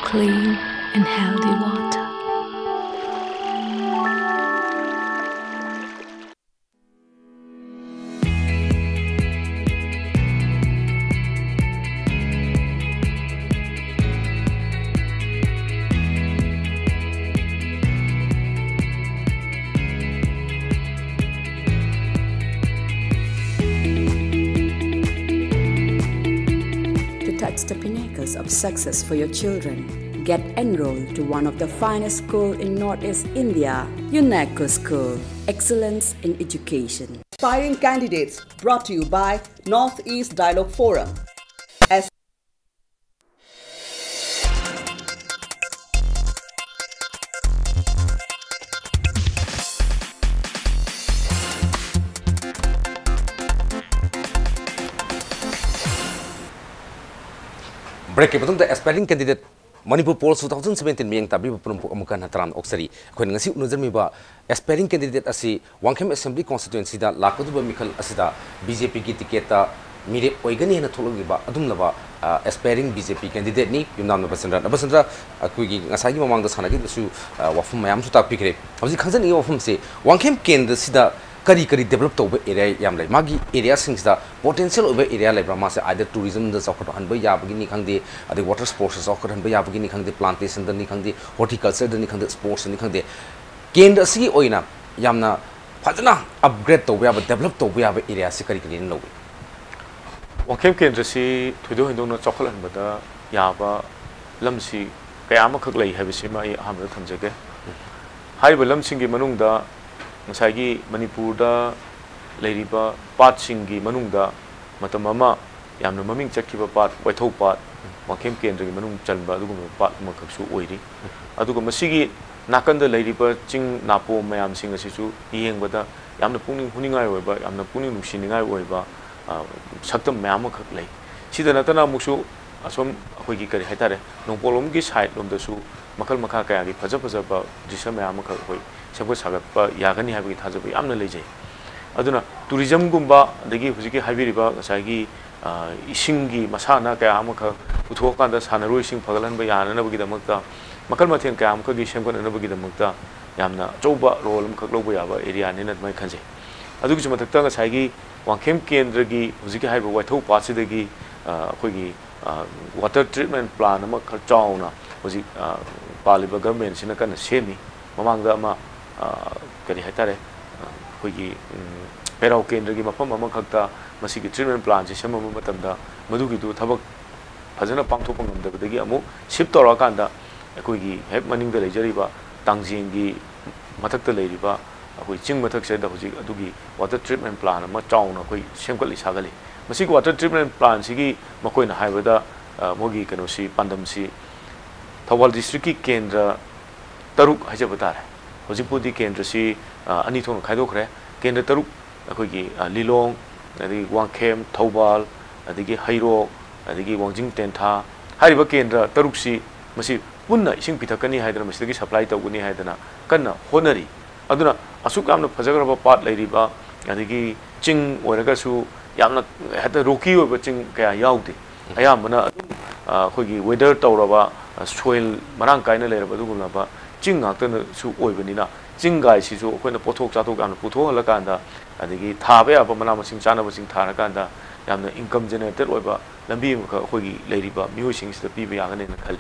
clean and healthy water. Touch the pinnacles of success for your children. Get enrolled to one of the finest schools in Northeast India, UNESCO School. Excellence in education. Aspiring candidates brought to you by Northeast Dialogue Forum. Break ke betung aspiring candidate Manipur Polls 2017 miyang tabi purumpu amukan hataran oksari khoi ngasi unuzar mi ba aspiring candidate asi Wangkhem Assembly constituency da lakodu ba mikhal asida BJP ki ticket ta mire oigani na thologi ba adum laba aspiring BJP candidate ni yumnam Basandra akui gi ngasai gi mamang da sanagi su wafum mayam su tak pikre hauji khangjan ni wafum se Wangkhem kendra sida kari develop to area yam lai magi area sings da potential over area lai brahma se either tourism the sokot han ba ya bagi ni khangde ade water sports sokot han ba ya bagi ni khangde plantation da ni khangde horticulture da ni khangde sports ni khangde kendra si oina yamna phajana upgrade to ya ba develop to ya ba area se kari no Wangkhem kendra si thuido hindo na chokol han ba da ya ba lam si kaya ma khak lai habisi ma ai hamra thamjage hai ba lam sing gi manung da Masagi Manipur da leiriba pat singi manungda matamama yamna maming chakkiba pat waithau pat Wangkhem kendra gi manung chalba aduguma pat makaksu oiri aduga masigi nakanda leiriba ching napo mayam sing asisu yengbada yamna pungning huningai oiba yamna pungning nungsiningai oiba saktam mayam khak lei sida natana muksu asom akhoi gi kari haitare nongpolom gi side lom da su makal makha kaya gi phaja ba drisya mayam khak hoi सबको सागतपा यागनी हाबगी थाजब यामना लेजे अदुना tourism गुम्बा दगी हुजिकी हाबिरिबा गसागी इसिंगी मसाना कया अमख उथोकांदा सानरोय सिंग फगलनबा याननबगी दमक्ता मकल मथेन कया अमखगी सेमगननबगी दमक्ता यामना चौबा role अमखक लौबा याबा area नेना दमाय खंजे अदुगी मथक्ता गसागी Wangkhem kendra gi हुजिकी हाइबा वाइथौ पासिदगी अखोगी water treatment plan ama khar chauna hoji paliba government sina kan semi mamangda ama kari haitare khoi perau kendra gi mafam ama khakta masi gi treatment plan se sema matamda madu gi du thabak phajana pangthok pangam da gi amu ship tora kanda khoi gi hek maning da lejari ba tangjing gi mathak ta leiri ba khoi ching mathak se da hoji adugi water treatment plan ama chauna khoi semkali sagali masi gi water treatment plan sigi makoi na haibada mogi kano si pandam si Thawal district ki kendra taruk haja bata hai hojipudi kendra si ani thong khai dok re kendra taruk akhoi gi lilong adi wangkhem thawal adi gi hairo adi gi wangjing tentha hariba kendra taruk si masi punna ising pithakani haidana masi gi supply tawguni haidana kanna honari aduna asuk amna phajagraba pat leiriba adi gi ching oiraga su yamna hata roki oba ching kaya yaudi ayamana khoi gi weather tawraba soil marang kaina leraba duguna ba ching ngakta su oibanina ching gai si su koina pothok chathok amna puthok hala kanda adigi thabe aba mana masing chana masing thara kanda yamna income generated oiba lambi ma khoi gi leiriba myo sing sta pi ba yagane na khali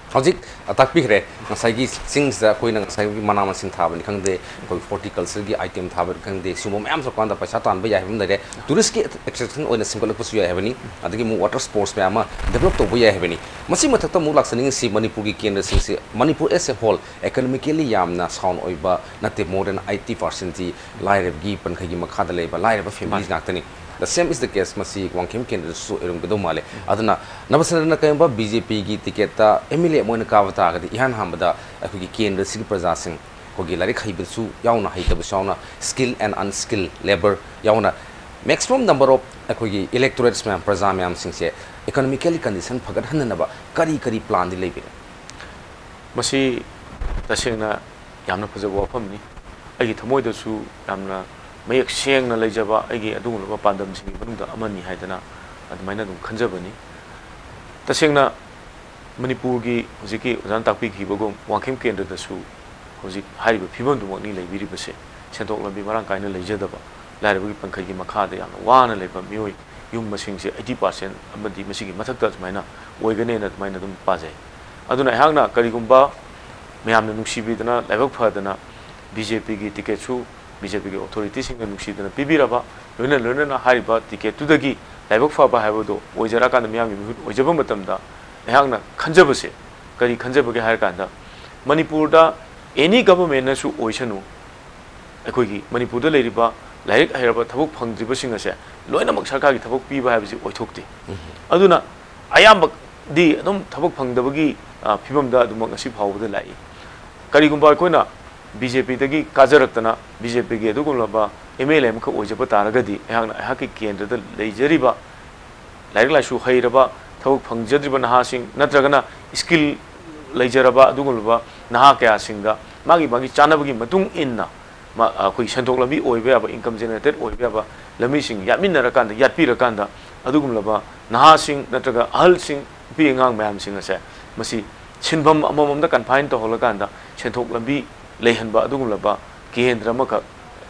Hojik atak pikre ngasai gi sings da koi na ngasai gi mana masing thaba ni khangde koi horticulture gi item thaba khangde sumo myam so kwanda paisa tan ba ya him dare tourist ki attraction oina single pusu ya hebani adigi mu water sports pa ama develop to ya hebani masi mathak ta mu laksani si manipur gi kendra sing se manipur as a whole economically yamna sound oiba nate more than 80% laireb gi pan khagi makha da leba laireb families naktani the same is the case masi wangkem kendra su erum gdo male aduna nabasana kayamba BJP gi ticket ta MLA moina kawata ga ihan hambada akhi kendra sig praja sing kogi lari khaibu su yauna haitabu sauna skill and unskill labor yauna maximum number of akhi electorates ma praja myam sing se economically condition phagat hanna kari plan di lebi masi tasengna yamna phajaba wafamni agi thamoi da su yamna mayak seng na lejaba agi adung lo pandam sing manungda amani haidana admaina dum khanjabani tasengna manipur gi hojiki ojan takpi gi bogom wangkem kendra da su hojik hariba phibon dum ni leibiri base sentok lambi marang kaina lejadaba lairaba gi pankhai gi makha da yamna wana leiba mioi yum masing se 80% amadi masigi mathakta admaina oigane na admaina dum pajai aduna hangna karigumba mayamna nungsibidana laibak phadana BJP gi ticket su BJP ki authority sing nuksi dana pibiraba lona na hariba ticket tudagi laibak fa ba haibodo oijara kan miyam mi oijaba matamda ehangna khanjabase kari khanjabage har kanda manipur da any government na su oisanu akoi gi manipur da leiriba laik hairaba thabuk phangdriba sing ase loina mak sarkar gi thabuk piba haibisi oithokti aduna ayam di adum thabuk phangdabagi phibamda adum ngasi phawbada lai kari gumba koina BJP dagi kajaratana BJP gi adugulaba MLM ka oijaba taragadi ehangna ehaki kendra da leijariba laik laisu hairaba thawuk phangjadriba naha sing natragana skill leijaraba adugulaba naha kya singa magi chanabagi matung inna ma khoi santhok lambi oibe aba income generated oibe aba lami sing yaminna rakanda yatpi rakanda adugulaba naha sing natraga ahal sing pi ngang mayam sing ase masi sinbam amamam da confine to holakanda santhok lambi lehanba adugulaba kendra maka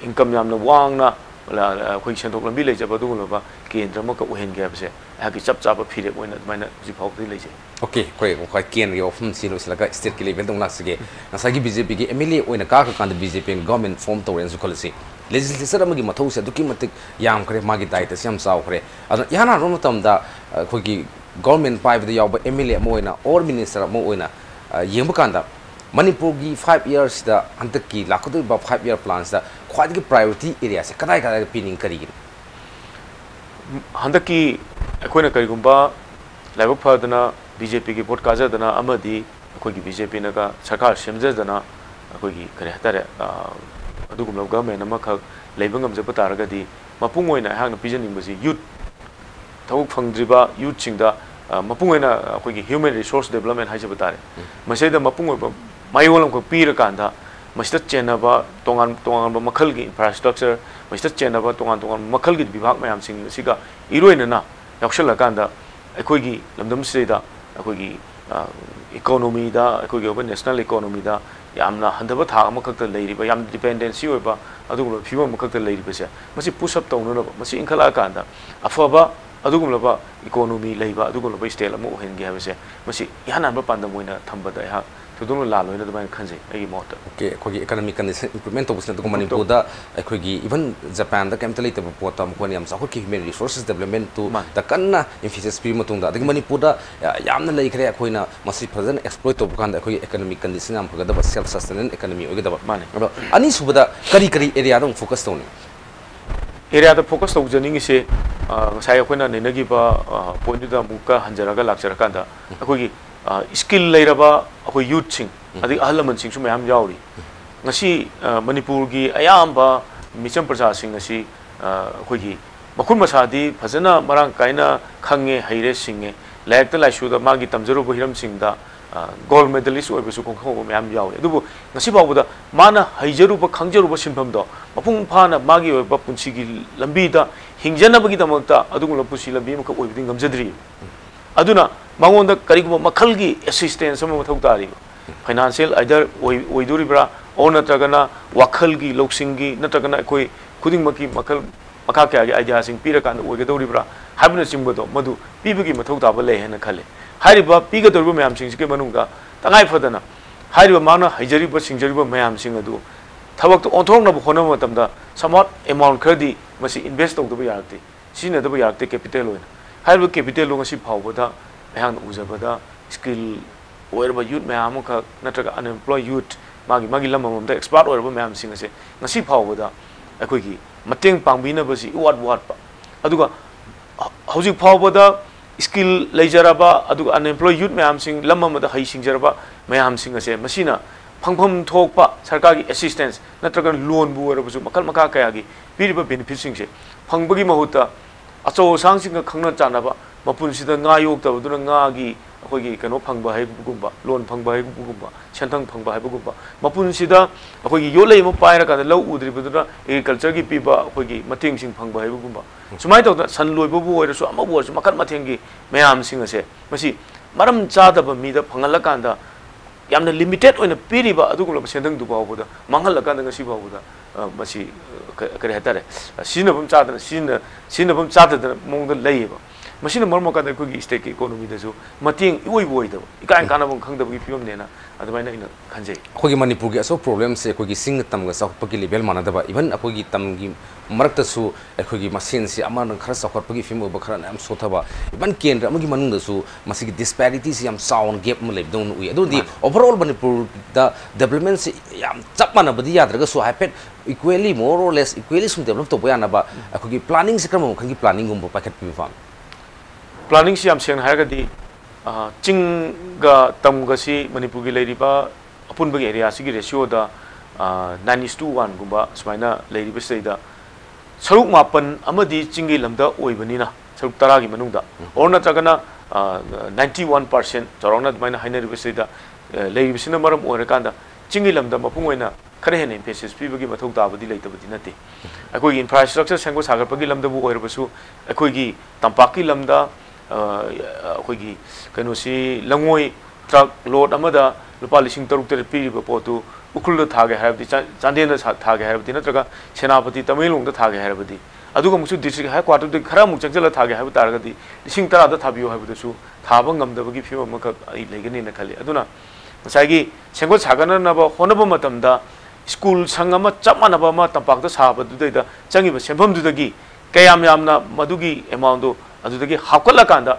income yamna wangna wala khoi senthok lambi lejaba adugulaba kendra maka ohen ge base haki chap chapa phire moina maina ji phawti leje okay koi ken yo fum silo silaga state ki level dong laksige nasagi BJP gi MLA oina ka kan BJP government form to renzu kolisi legislature amagi mathau se duki matik yam khare magi daita syam saw khare adon yana rom tam da khoi gi government pipe da yaw MLA moina or minister mo oina yemba kanda Manipur gi 5 years da antaki lakadu ba 5 year plans da khwadi gi priority area se kadai kadai pining kari gi handaki akoina kari gumba laibak phadana BJP gi vote kaja dana amadi akoi gi BJP na ka sarkar semja dana akoi gi kare hatare adugum lo government ama kha leibangam je pataraga di mapung oina hang pijaning basi youth thawuk phangdriba youth chingda mapung oina akoi gi human resource development haje batare masai da mapung oiba mayolam ko pira kanda masita chenaba tongan ba makhal gi infrastructure masita chenaba tongan makhal gi bibhag mayam sing siga iroina na yakshala kanda akoi gi lamdam sida akoi gi economy da akoi gi national economy da yamna handaba tha amakakta leiriba yam dependency oiba adugula phibam makakta leiriba se masi push up tawna masi inkhala kanda afaba ꯑꯗꯨꯒꯨꯝꯂꯕ economy ꯂꯩꯕ ꯑꯗꯨꯒꯨꯝꯂꯕ state ꯑꯃ ꯑꯣꯏꯍꯟꯒꯦ ꯍꯥꯏꯕꯁꯦ ꯃꯁꯤ ꯏꯍꯥꯟ ꯍꯥꯟꯕ ꯄꯥꯟꯗꯝ ꯑꯣꯏꯅ ꯊꯝꯕꯗ ꯑꯩꯍꯥꯛ ꯊꯣꯏꯗꯣꯛꯅ ꯂꯥꯜꯂꯣꯏꯅ ꯑꯗꯨꯃꯥꯏꯅ ꯈꯟꯖꯩ ꯑꯩꯒꯤ ꯃꯣꯠꯇ ꯑꯣꯀꯦ ꯑꯩꯈꯣꯏꯒꯤ ꯏꯀꯣꯅꯣꯃꯤꯛ ꯀꯟꯗꯤꯁꯟ ꯏꯝꯄ꯭ꯔꯨꯚꯃꯦꯟ ꯇꯧꯕꯁꯤꯅ ꯑꯗꯨꯒ ꯃꯅꯤꯄꯨꯔꯗ ꯑꯩꯈꯣꯏꯒꯤ ꯏꯚꯟ ꯖꯄꯥꯟꯗ ꯀꯩꯝꯇ ꯂꯩꯇꯕ ꯄꯣꯠꯇ ꯃꯈꯣꯏꯅ ꯌꯥꯝ ꯆꯥꯎꯈꯠꯈꯤ ꯍ꯭ꯌꯨꯃꯦꯟ ꯔꯤꯁꯣꯔꯁꯦꯁ ꯗꯦꯕꯂꯞꯃꯦꯟꯇꯨꯗ ꯀꯟꯅ ꯏꯝꯐꯦꯁꯤꯁ ꯄꯤꯕ ꯃꯇꯨꯡꯗ ꯑꯗꯒꯤ ꯃꯅꯤꯄꯨꯔꯗ ꯌꯥꯝꯅ ꯂꯩꯈ꯭ꯔꯦ ꯑꯩꯈꯣꯏꯅ ꯃꯁꯤ ꯐꯖꯅ ꯑꯦꯛꯁꯄ꯭ꯂꯣꯏꯠ ꯇꯧꯕ ꯀꯥꯟꯗ ꯑꯩꯈꯣꯏꯒꯤ ꯏꯀꯣꯅꯣꯃꯤꯛ ꯀꯟꯗꯤꯁꯟ ꯌꯥꯝ ꯐꯒꯗꯕ ꯁꯦꯜꯐ ꯁꯁꯇꯦꯅꯦꯟ ꯏꯀꯣꯅꯣꯃꯤ ꯑꯣꯏꯒꯗꯕ ꯑꯗꯣ ꯑꯅꯤꯁꯨꯕꯗ ꯀꯔꯤ ꯀꯔꯤ ꯑꯦꯔꯤꯌꯥꯗ ꯑꯃꯨꯛ ꯐꯣꯀꯁ ꯇꯧꯅꯤ ꯑꯦꯔꯤꯌꯥꯗ ꯐꯣꯀꯁ ꯇꯧꯖꯅꯤꯡꯉꯤꯁꯦ ꯉꯁꯥꯏ ꯑꯩꯈꯣꯏꯅ ꯅꯩꯅꯈꯤꯕ ꯄꯣꯏꯟꯠꯇꯨꯗ ꯑꯃꯨꯛꯀ ꯍꯟꯖꯔꯒ ꯂꯥꯛꯆꯔꯀꯥꯟꯗ ꯑꯩꯈꯣꯏꯒꯤ ꯁ꯭ꯀꯤꯜ ꯂꯩꯔꯕ ꯑꯩꯈꯣꯏ ꯌꯨꯠꯁꯤꯡ ꯑꯗꯒꯤ ꯑꯍꯜ ꯂꯃꯟꯁꯤꯡꯁꯨ ꯃꯌꯥꯝ ꯌꯥꯎꯔꯤ ꯉꯁꯤ ꯃꯅꯤꯄꯨꯔꯒꯤ ꯑꯌꯥꯝꯕ ꯃꯤꯆꯝ ꯄ꯭ꯔꯖꯥꯁꯤꯡ ꯑꯁꯤ ꯑꯩꯈꯣꯏꯒꯤ ꯃꯈꯨꯠ ꯃꯁꯥꯗꯤ ꯐꯖꯅ ꯃꯔꯥꯡ ꯀꯥꯏꯅ ꯈꯪꯉꯦ ꯍꯩꯔꯦ ꯁꯤꯡꯉꯦ ꯂꯥꯏꯔꯤꯛꯇ ꯂꯥꯏꯁꯨꯗ ꯃꯥꯒꯤ ꯇꯝꯖꯔꯨꯕ ꯍꯤꯔꯝꯁꯤꯡꯗ ꯒꯣꯜ ꯃꯦꯗꯂꯤꯁ ꯑꯣꯏꯕꯁꯨ ꯈꯪꯍꯧꯕ ꯃꯌꯥꯝ ꯌꯥꯎꯏ ꯑꯗꯨꯕꯨ ꯉꯁꯤ ꯐꯥꯎꯕꯗ ꯃꯥꯅ ꯍꯩꯖꯔꯨꯕ ꯈꯪꯖꯔꯨꯕ ꯁꯤꯟꯐꯝꯗꯣ ꯃꯄꯨꯡ ꯐꯥꯅ ꯃꯥꯒꯤ ꯑꯣꯏꯕ ꯄꯨꯟꯁꯤꯒꯤ ꯂꯝꯕꯤꯗ ꯍꯤꯡꯖꯅꯕꯒꯤꯗꯃꯛꯇ ꯑꯗꯨꯒꯨꯝꯂꯕ ꯄꯨꯟꯁꯤ ꯂꯝꯕꯤ ꯑꯃꯈꯛ ꯑꯣꯏꯕꯗꯤ ꯉꯝꯖꯗ꯭ꯔꯤ ꯑꯗꯨꯅ ꯃꯉꯣꯟꯗ ꯀꯔꯤꯒꯨꯝꯕ ꯃꯈꯜꯒꯤ ꯑꯦꯁꯤꯁꯇꯦꯟꯁ ꯑꯃ ꯃꯊꯧ ꯇꯥꯔꯤꯕ ꯐꯥꯏꯅꯥꯟꯁꯤꯌꯦꯜ ꯑꯥꯏꯗꯔ ꯑꯣꯏꯗꯣꯔꯤꯕ꯭ꯔꯥ ꯑꯣꯔ ꯅꯠꯇ꯭ꯔꯒꯅ ꯋꯥꯈꯜꯒꯤ ꯂꯧꯁꯤꯡꯒꯤ ꯅꯠꯇ꯭ꯔꯒꯅ ꯑꯩꯈꯣꯏ ꯈꯨꯗꯤꯡꯃꯛꯀꯤ ꯃꯈꯜ ꯃꯈꯥ ꯀꯌꯥꯒꯤ ꯑꯥꯏꯗꯤꯌꯥꯁꯤꯡ ꯄꯤꯔꯀꯥꯟꯗ ꯑꯣꯏꯒꯗꯧꯔꯤꯕ꯭ꯔꯥ ꯍꯥꯏꯕꯅꯆꯤꯡꯕꯗꯣ ꯃꯗꯨ ꯄꯤꯕꯒꯤ ꯃꯊꯧ ꯇꯥꯕ ꯂꯩ ꯍꯥꯏꯅ ꯈꯜꯂꯤ ꯍꯥꯏꯔꯤꯕ ꯄꯤꯒꯗꯧꯔꯤꯕ ꯃꯌꯥꯝꯁꯤꯡꯁꯤꯒꯤ ꯃꯅꯨꯡꯗ ꯇꯉꯥꯏ ꯐꯗꯅ ꯍꯥꯏꯔꯤꯕ ꯃꯥꯅ ꯍꯩꯖꯔꯤꯕ ꯁꯤꯡꯖꯔꯤꯕ ꯃꯌꯥꯝꯁꯤꯡ ꯑꯗꯨ ꯊꯕꯛꯇ ꯑꯣꯟꯊꯣꯛꯅꯕ ꯍꯣꯠꯅꯕ ꯃꯇꯝꯗ ꯁꯝꯋꯥꯠ ꯑꯦꯃꯥꯎꯟ ꯈꯔꯗꯤ ꯃꯁꯤ ꯏꯟꯚꯦꯁꯠ ꯇꯧꯗꯕ ꯌꯥꯔꯛꯇꯦ ꯁꯤꯖꯤꯟꯅꯗꯕ ꯌꯥꯔꯛꯇꯦ ꯀꯦꯄꯤꯇꯦꯜ ꯑꯣꯏꯅ ꯍꯥꯏꯔꯤꯕ ꯀꯦꯄꯤꯇꯦꯜꯗꯣ ꯉꯁꯤ ꯐꯥꯎꯕꯗ ꯑꯩꯍꯥꯛꯅ ꯎꯖꯕꯗ ꯁ꯭ꯀꯤꯜ ꯑꯣꯏꯔꯕ ꯌꯨꯠ ꯃꯌꯥꯝ ꯑꯃꯈꯛ ꯅꯠꯇ꯭ꯔꯒ ꯑꯟꯑꯦꯝꯄ꯭ꯂꯣꯏ ꯌꯨꯠ ꯃꯥꯒꯤ ꯂꯝ ꯑꯃꯃꯝꯗ ꯑꯦꯛꯁꯄꯥꯔꯠ ꯑꯣꯏꯔꯕ ꯃꯌꯥꯝꯁꯤꯡ ꯑꯁꯦ ꯉꯁꯤ ꯐꯥꯎꯕꯗ ꯑꯩꯈꯣꯏꯒꯤ ꯃꯇꯦꯡ ꯄꯥꯡꯕꯤꯅꯕꯁꯤ ꯋꯥꯠꯄ ꯑꯗꯨꯒ ꯍꯧꯖꯤꯛ ꯐꯥꯎꯕꯗ ꯁ꯭ꯀꯤꯜ ꯂꯩꯖꯔꯕ ꯑꯗꯨꯒ ꯑꯟꯑꯦꯝꯄ꯭ꯂꯣꯏ ꯌꯨꯠ ꯃꯌꯥꯝꯁꯤꯡ ꯂꯝ ꯑꯃꯗ ꯍꯩ ꯁꯤꯡꯖꯔꯕ ꯃꯌꯥꯝꯁꯤꯡ ꯑꯁꯦ ꯃꯁꯤꯅ ꯐꯪꯐꯝ ꯊꯣꯛꯄ ꯁꯔꯀꯥꯔꯒꯤ ꯑꯦꯁꯤꯁꯇꯦꯟꯁ ꯅꯠꯇ꯭ꯔꯒ ꯂꯣꯟꯕꯨ ꯑꯣꯏꯔꯕꯁꯨ ꯃꯈꯜ ꯃꯈꯥ ꯀꯌꯥꯒꯤ ꯄꯤꯔꯤꯕ ꯕꯦꯅꯤꯐꯤꯠꯁꯤꯡꯁꯦ ꯐꯪꯕꯒꯤ ꯃꯍꯨꯠꯇ ꯑꯆꯧ ꯑꯁꯥꯡꯁꯤꯡꯒ ꯈꯪꯅ ꯆꯥꯟꯅꯕ ꯃꯄꯨꯟꯁꯤꯗ ꯉꯥ ꯌꯣꯛꯇꯕꯗꯨꯅ ꯉꯥꯒꯤ ꯑꯩꯈꯣꯏꯒꯤ ꯀꯩꯅꯣ ꯐꯪꯕ ꯍꯥꯏꯕꯒꯨꯝꯕ ꯂꯣꯟ ꯐꯪꯕ ꯍꯥꯏꯕꯒꯨꯝꯕ ꯁꯦꯟꯊꯪ ꯐꯪꯕ ꯍꯥꯏꯕꯒꯨꯝꯕ ꯃꯄꯨꯟꯁꯤꯗ ꯑꯩꯈꯣꯏꯒꯤ ꯌꯣꯠꯂꯩ ꯑꯃ ꯄꯥꯏꯔꯀꯥꯟꯗ ꯂꯧ ꯎꯗ꯭ꯔꯤꯕꯗꯨꯅ ꯑꯦꯒ꯭ꯔꯤꯀꯜꯆꯔꯒꯤ ꯄꯤꯕ ꯑꯩꯈꯣꯏꯒꯤ ꯃꯇꯦꯡꯁꯤꯡ ꯐꯪꯕ ꯍꯥꯏꯕꯒꯨꯝꯕ ꯁꯨꯃꯥꯏꯅ ꯇꯧꯗꯅ ꯁꯟ ꯂꯣꯏꯕꯕꯨ ꯑꯣꯏꯔꯁꯨ ꯑꯃꯕꯨ ꯑꯣꯏꯔꯁꯨ ꯃꯈꯜ ꯃꯊꯦꯜꯒꯤ ꯃꯌꯥꯝꯁꯤꯡ ꯑꯁꯦ ꯃꯁꯤ ꯃꯔꯝ ꯆꯥꯗꯕ ꯃꯤꯗ ꯐꯪꯍꯜꯂꯀꯥꯟꯗ ꯌꯥꯝꯅ ꯂꯤꯃꯤꯇꯦꯠ ꯑꯣꯏꯅ ꯄꯤꯔꯤꯕ ꯑꯗꯨꯒꯨꯝꯂꯕ ꯁꯦꯟꯊꯪꯗꯨ ꯐꯥꯎꯕꯗ ꯃꯥꯡꯍꯜꯂꯀꯥꯟꯗ ꯉꯁꯤ ꯐꯥꯎꯕꯗ ꯃꯁꯤ ꯀꯔꯤ ꯍꯥꯏꯇꯥꯔꯦ ꯁꯤꯖꯤꯟꯅꯐꯝ ꯆꯥꯗꯗꯅ ꯃꯑꯣꯡꯗ ꯂꯩꯌꯦꯕ ꯃꯁꯤꯅ ꯃꯔꯝ ꯑꯣꯏꯔꯀꯥꯟꯗ ꯑꯩꯈꯣꯏꯒꯤ ꯁ꯭ꯇꯦꯠꯀꯤ ꯏꯀꯣꯅꯣꯃꯤꯗꯁꯨ ꯃꯇꯦꯡ ꯏꯑꯣꯏꯕ ꯑꯣꯏꯗꯕ ꯏꯀꯥꯏ ꯀꯥꯟꯅꯕ ꯈꯪꯗꯕꯒꯤ ꯐꯤꯕꯝꯅꯦꯅ ꯑꯗꯨꯃꯥꯏꯅ ꯑꯩꯅ ꯈꯟꯖꯩ ꯑꯩꯈꯣꯏꯒꯤ ꯃꯅꯤꯄꯨꯔꯒꯤ ꯑꯆꯧꯕ ꯄ꯭ꯔꯣꯕ꯭ꯂꯦꯝꯁꯦ ꯑꯩꯈꯣꯏꯒꯤ ꯆꯤꯡꯒ ꯇꯝꯒ ꯆꯥꯎꯈꯠꯄꯒꯤ ꯂꯦꯚꯦꯜ ꯃꯥꯟꯅꯗꯕ ꯏꯚꯟ ꯑꯩꯈꯣꯏꯒꯤ ꯇꯝꯒꯤ ꯃꯔꯛꯇꯁꯨ ꯑꯩꯈꯣꯏꯒꯤ ꯃꯁꯦꯟꯁꯤ ꯑꯃꯅ ꯈꯔ ꯆꯥꯎꯈꯠꯄꯒꯤ ꯐꯤꯕꯝ ꯑꯣꯏꯕ ꯈꯔꯅ ꯌꯥꯝ ꯁꯣꯊꯕ ꯏꯚꯟ ꯀꯦꯟꯗ꯭ꯔ ꯑꯃꯒꯤ ꯃꯅꯨꯡꯗꯁꯨ ꯃꯁꯤꯒꯤ ꯗꯤꯁꯄꯦꯔꯤꯇꯤꯁꯤ ꯌꯥꯝ ꯆꯥꯎꯅ ꯒꯦꯞ ꯑꯃ ꯂꯩꯕꯗꯧꯅ ꯎꯏ ꯑꯗꯨꯗꯤ ꯑꯣꯚꯔꯑꯣꯜ ꯃꯅꯤꯄꯨꯔꯗ ꯗꯦꯕꯂꯞꯃꯦꯟꯁꯤ ꯌꯥꯝ ꯆꯞ ꯃꯥꯟꯅꯕꯗꯤ ꯌꯥꯗ꯭ꯔꯒꯁꯨ ꯍꯥꯏꯐꯦꯠ equally more or less equally ꯁꯨꯝ ꯗꯦꯕꯂꯞ ꯇꯧꯕ ꯌꯥꯅꯕ ꯑꯩꯈꯣꯏꯒꯤ ꯄ꯭ꯂꯥꯅꯤꯡꯁꯤ ꯀꯔꯝꯕ ꯃꯈꯜꯒꯤ ꯄ꯭ꯂꯥꯅꯤꯡꯒꯨꯝꯕ ꯄꯥꯏꯈꯠꯄꯤꯕ ꯄꯥꯝꯃꯤ ꯄ꯭ꯂꯥꯅꯤꯡꯁꯤ ꯌꯥꯝ ꯁꯦꯡꯅ ꯍꯥꯏꯔꯒꯗꯤ ꯆꯤꯡꯒ ꯇꯝꯒꯁꯤ ꯃꯅꯤꯄꯨꯔꯒꯤ ꯂꯩꯔꯤꯕ ꯑꯄꯨꯟꯕꯒꯤ ꯑꯦꯔꯤꯌꯥꯁꯤꯒꯤ ꯔꯦꯁꯤꯌꯣꯗ 9:1 ꯁꯨꯃꯥꯏꯅ ꯂꯩꯔꯤꯕꯁꯤꯗꯩꯗ ꯁꯔꯨꯛ 9 ꯑꯃꯗꯤ ꯆꯤꯡꯒꯤ ꯂꯝꯗ ꯑꯣꯏꯕꯅꯤꯅ ꯁꯔꯨꯛ 10ꯒꯤ ꯃꯅꯨꯡꯗ ꯑꯣꯔ ꯅꯠꯇ꯭ꯔꯒꯅ 91% ꯆꯥꯎꯔꯥꯛꯅ ꯑꯗꯨꯃꯥꯏꯅ ꯍꯥꯏꯅꯔꯤꯕꯁꯤꯗ ꯂꯩꯔꯤꯕꯁꯤꯅ ꯃꯔꯝ ꯑꯣꯏꯔꯀꯥꯟꯗ ꯆꯤꯡꯒꯤ ꯂꯝꯗ ꯃꯄꯨꯡ ꯑꯣꯏꯅ ꯈꯔ ꯍꯦꯟꯅ ꯏꯝꯐꯦꯁꯤꯁ ꯄꯤꯕꯒꯤ ꯃꯊꯧ ꯇꯥꯕꯗꯤ ꯂꯩꯇꯕꯗꯤ ꯅꯠꯇꯦ ꯑꯩꯈꯣꯏꯒꯤ ꯏꯟꯐ꯭ꯔꯥꯁ꯭ꯇ꯭ꯔꯛꯆꯔ ꯁꯦꯝꯒꯠ ꯁꯥꯒꯠꯄꯒꯤ ꯂꯝꯗꯕꯨ ꯑꯣꯏꯔꯕꯁꯨ ꯑꯩꯈꯣꯏꯒꯤ ꯇꯝꯄꯥꯛꯀꯤ ꯂꯝꯗ ꯑꯩꯈꯣꯏꯒꯤ ꯀꯩꯅꯣꯁꯤ ꯂꯉꯣꯏ ꯇ꯭ꯔꯛ ꯂꯣꯠ ꯑꯃꯗ ꯂꯨꯄꯥ 6,000-7,000 ꯄꯤꯔꯤꯕ ꯄꯣꯠꯇꯨ ꯎꯈ꯭ꯔꯨꯜꯗ ꯊꯥꯒꯦ ꯍꯥꯏꯔꯕꯗꯤ ꯆꯥꯟꯗꯦꯜꯗ ꯊꯥꯒꯦ ꯍꯥꯏꯔꯕꯗꯤ ꯅꯠꯇ꯭ꯔꯒ ꯁꯦꯅꯥꯄꯇꯤ ꯇꯃꯦꯡꯂꯣꯡꯗ ꯊꯥꯒꯦ ꯍꯥꯏꯔꯕꯗꯤ ꯑꯗꯨꯒ ꯑꯃꯨꯛꯁꯨ ꯗꯤꯁꯇ꯭ꯔꯤꯛ ꯍꯦꯗꯀ꯭ꯋꯥꯇꯔꯗꯒꯤ ꯈꯔ ꯑꯃꯨꯛ ꯆꯪꯁꯤꯜꯂ ꯊꯥꯒꯦ ꯍꯥꯏꯕ ꯇꯥꯔꯒꯗꯤ 10,000ꯗ ꯊꯥꯕꯤꯌꯨ ꯍꯥꯏꯕꯗꯨꯁꯨ ꯊꯥꯕ ꯉꯝꯗꯕꯒꯤ ꯐꯤꯕꯝ ꯑꯃꯈꯛ ꯑꯩ ꯂꯩꯒꯅꯤꯅ ꯈꯜꯂꯤ ꯑꯗꯨꯅ ꯉꯁꯥꯏꯒꯤ ꯁꯦꯝꯒꯠ ꯁꯥꯒꯠꯅꯅꯕ ꯍꯣꯠꯅꯕ ꯃꯇꯝꯗ ꯁ꯭ꯀꯨꯜ ꯁꯪ ꯑꯃ ꯆꯞ ꯃꯥꯟꯅꯕ ꯑꯃ ꯇꯝꯄꯥꯛꯇ ꯁꯥꯕꯗꯨꯗꯩꯗ ꯆꯪꯉꯤꯕ ꯁꯦꯟꯐꯝꯗꯨꯗꯒꯤ ꯀꯌꯥꯝ ꯌꯥꯝꯅ ꯃꯗꯨꯒꯤ ꯑꯦꯃꯥꯎꯟꯗꯣ ꯑꯗꯨꯗꯒꯤ ꯍꯥꯞꯀꯠꯂꯀꯥꯟꯗ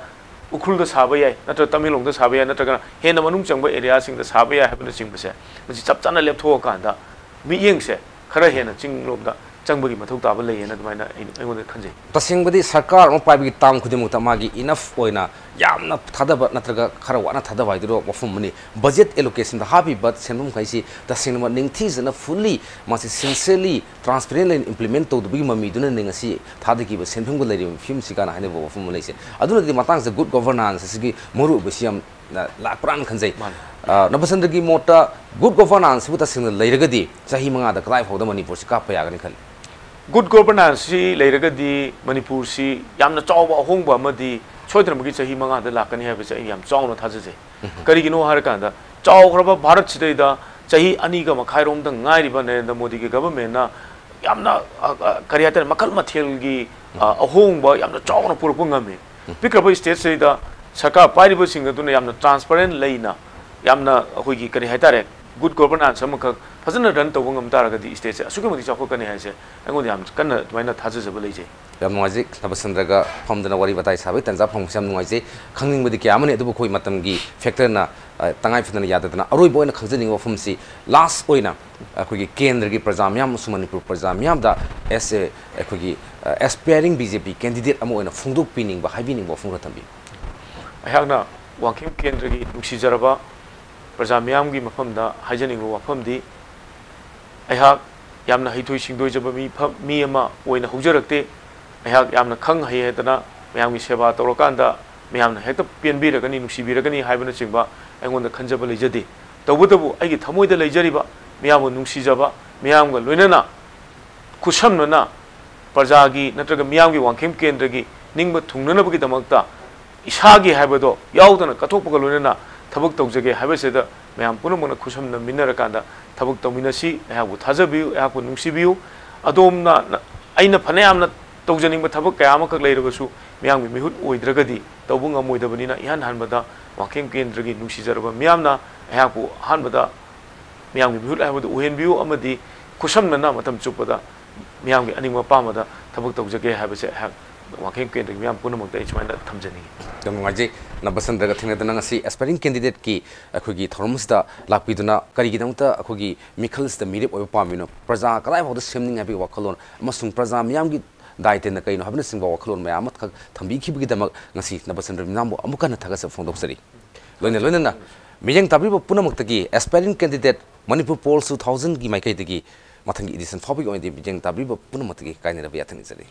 ꯎꯈ꯭ꯔꯨꯜꯗ ꯁꯥꯕ ꯌꯥꯏ ꯅꯠꯇ꯭ꯔꯒ ꯇꯃꯦꯡꯂꯣꯡꯗ ꯁꯥꯕ ꯌꯥꯏ ꯅꯠꯇ꯭ꯔꯒꯅ ꯍꯦꯟꯅ ꯃꯅꯨꯡ ꯆꯪꯕ ꯑꯦꯔꯤꯌꯥꯁꯤꯡꯗ ꯁꯥꯕ ꯌꯥꯏ ꯍꯥꯏꯕꯅꯆꯤꯡꯕꯁꯦ ꯃꯁꯤ ꯆꯞ ꯆꯥꯅ ꯂꯦꯞꯊꯣꯛꯑꯀꯥꯟꯗ ꯃꯤꯠꯌꯦꯡꯁꯦ ꯈꯔ ꯍꯦꯟꯅ ꯆꯤꯡꯂꯣꯝꯗ ꯆꯪꯕꯒꯤ ꯃꯊꯧ ꯇꯥꯕ ꯂꯩꯌꯦꯅ ꯑꯗꯨꯃꯥꯏꯅ ꯑꯩꯉꯣꯟꯗ ꯈꯟꯖꯩ तसेंबदी सरकार अमा पाइबगी ताम खुदिमुक्ता मागी इनफ ओइना यामना थादबा नत्रगा खरा वाना थादबा हाइदरो मफुमनि बजेट एलोकेशन द हाबी बट सेनबम खाइसि तसेंगमा निंगथीजना फुल्ली मासे सिंसियरली ट्रांसपेरेंटली इम्प्लीमेंट तौदबगी ममीदुना निंगसी थादगिबा सेनफंगो लैरि फिल्म सिकाना हाइने मफुम लैसे अदुनदि मतंगसे गुड गवर्नेंस सिगी मोरु बसियम लाक्रान खंजै नबसंदगी मोटा गुड गवर्नेंस बु तसेंग लैरगदी चाहि मंगा द क्लाइ फौदा मणिपुर सि काप यागनि खल गुड गवर्नेंस लेरगदी मणिपुर से यामना चाव अहोंबा अमदी सोइदनमगी चाही मंगादा लाकनी हाबसे याम चावना थाजजे करिगिनो हारकांदा चावख्रबा भारत सिदैदा चाही अनीगा मखाइरोमदा गाइरिबा नरेंद्र मोदी के गवर्नमेंट ना यामना करियातर मखल मथेलगी ahong yamna chawna purpu ngami pikraba state se da saka pairibo singa tuna yamna transparent leina yamna khoi gi kari haitare good governance amaka fazana run to ngam tara gadi state se asuki mudi chakho kani haise angon yam kanna tumaina thaje jaba leije yam noaji nabasandra famdana wari batai sabai tanja phangsiam noaji khangning budi kya mane du khoi matam gi factor na tangai fidana yadadana aroi boina khangjani wafum si last oina khoi gi kendra gi prajamyam sumanipur prajamyam da as a khoi gi aspiring BJP candidate amo oina phungduk pining ba haibining ba phungra thambi ayakna wangkhim kendra gi nuksi jaraba prajamyam gi mafamda haijaning wafam di ayhak yamna haithoi singdoi jaba mi ama oina hujarakte ayhak yamna khang haye dana mayam gi seba torokanda mayamna hekta pianbiragani nuksibiragani haibana chingba aingonda khanjaba leijadi tawbudabu aigi thamoida leijariba mayam nuksijaba mayam ga loinana khusamnana parjagi natraga mayam gi wangkhem kendragi ningba thungnanabagi damakta isagi haibado yaudana kathokpaga loinana thabuk tawjage haibaseda mayam punamana khusamna minnarakanda thabuk tawminasi ayhabu thajabiu ayhabu nuksibiu adomna aina phanayamna tawjaning ba thabuk kaya amakak leirabasu mayam gi mihut oidragadi tawbung amoidabanina ihan hanbada wangkhem kendragi nuksijaraba mayamna ayhabu hanbada mayam gi mihut ayhabadu uhenbiu amadi khusamnana matam chupada mayam gi aningma pamada thabuk tawjage haibase ayhak wangkhem kendragi mayam punamakta ichmaina thamjani Ngaji nabasandra thingadana ngasi aspiring candidate ki akhogi thormusda lakpiduna karigidamta akhogi mikhals da mirip oy pamino praja kalai bawda semning habi wakhalon amasung praja miyam gi daite na kaino habna singba wakhalon mayamat khak thambi khibgi damak ngasi nabasandra minambo amukana thagasa phongdoksari loina na miyang tabi punamakta ki aspiring candidate Manipur Polls 2000 gi maikai dagi mathangi edition phobic oy di miyang tabi punamakta ki kainera biya thani sari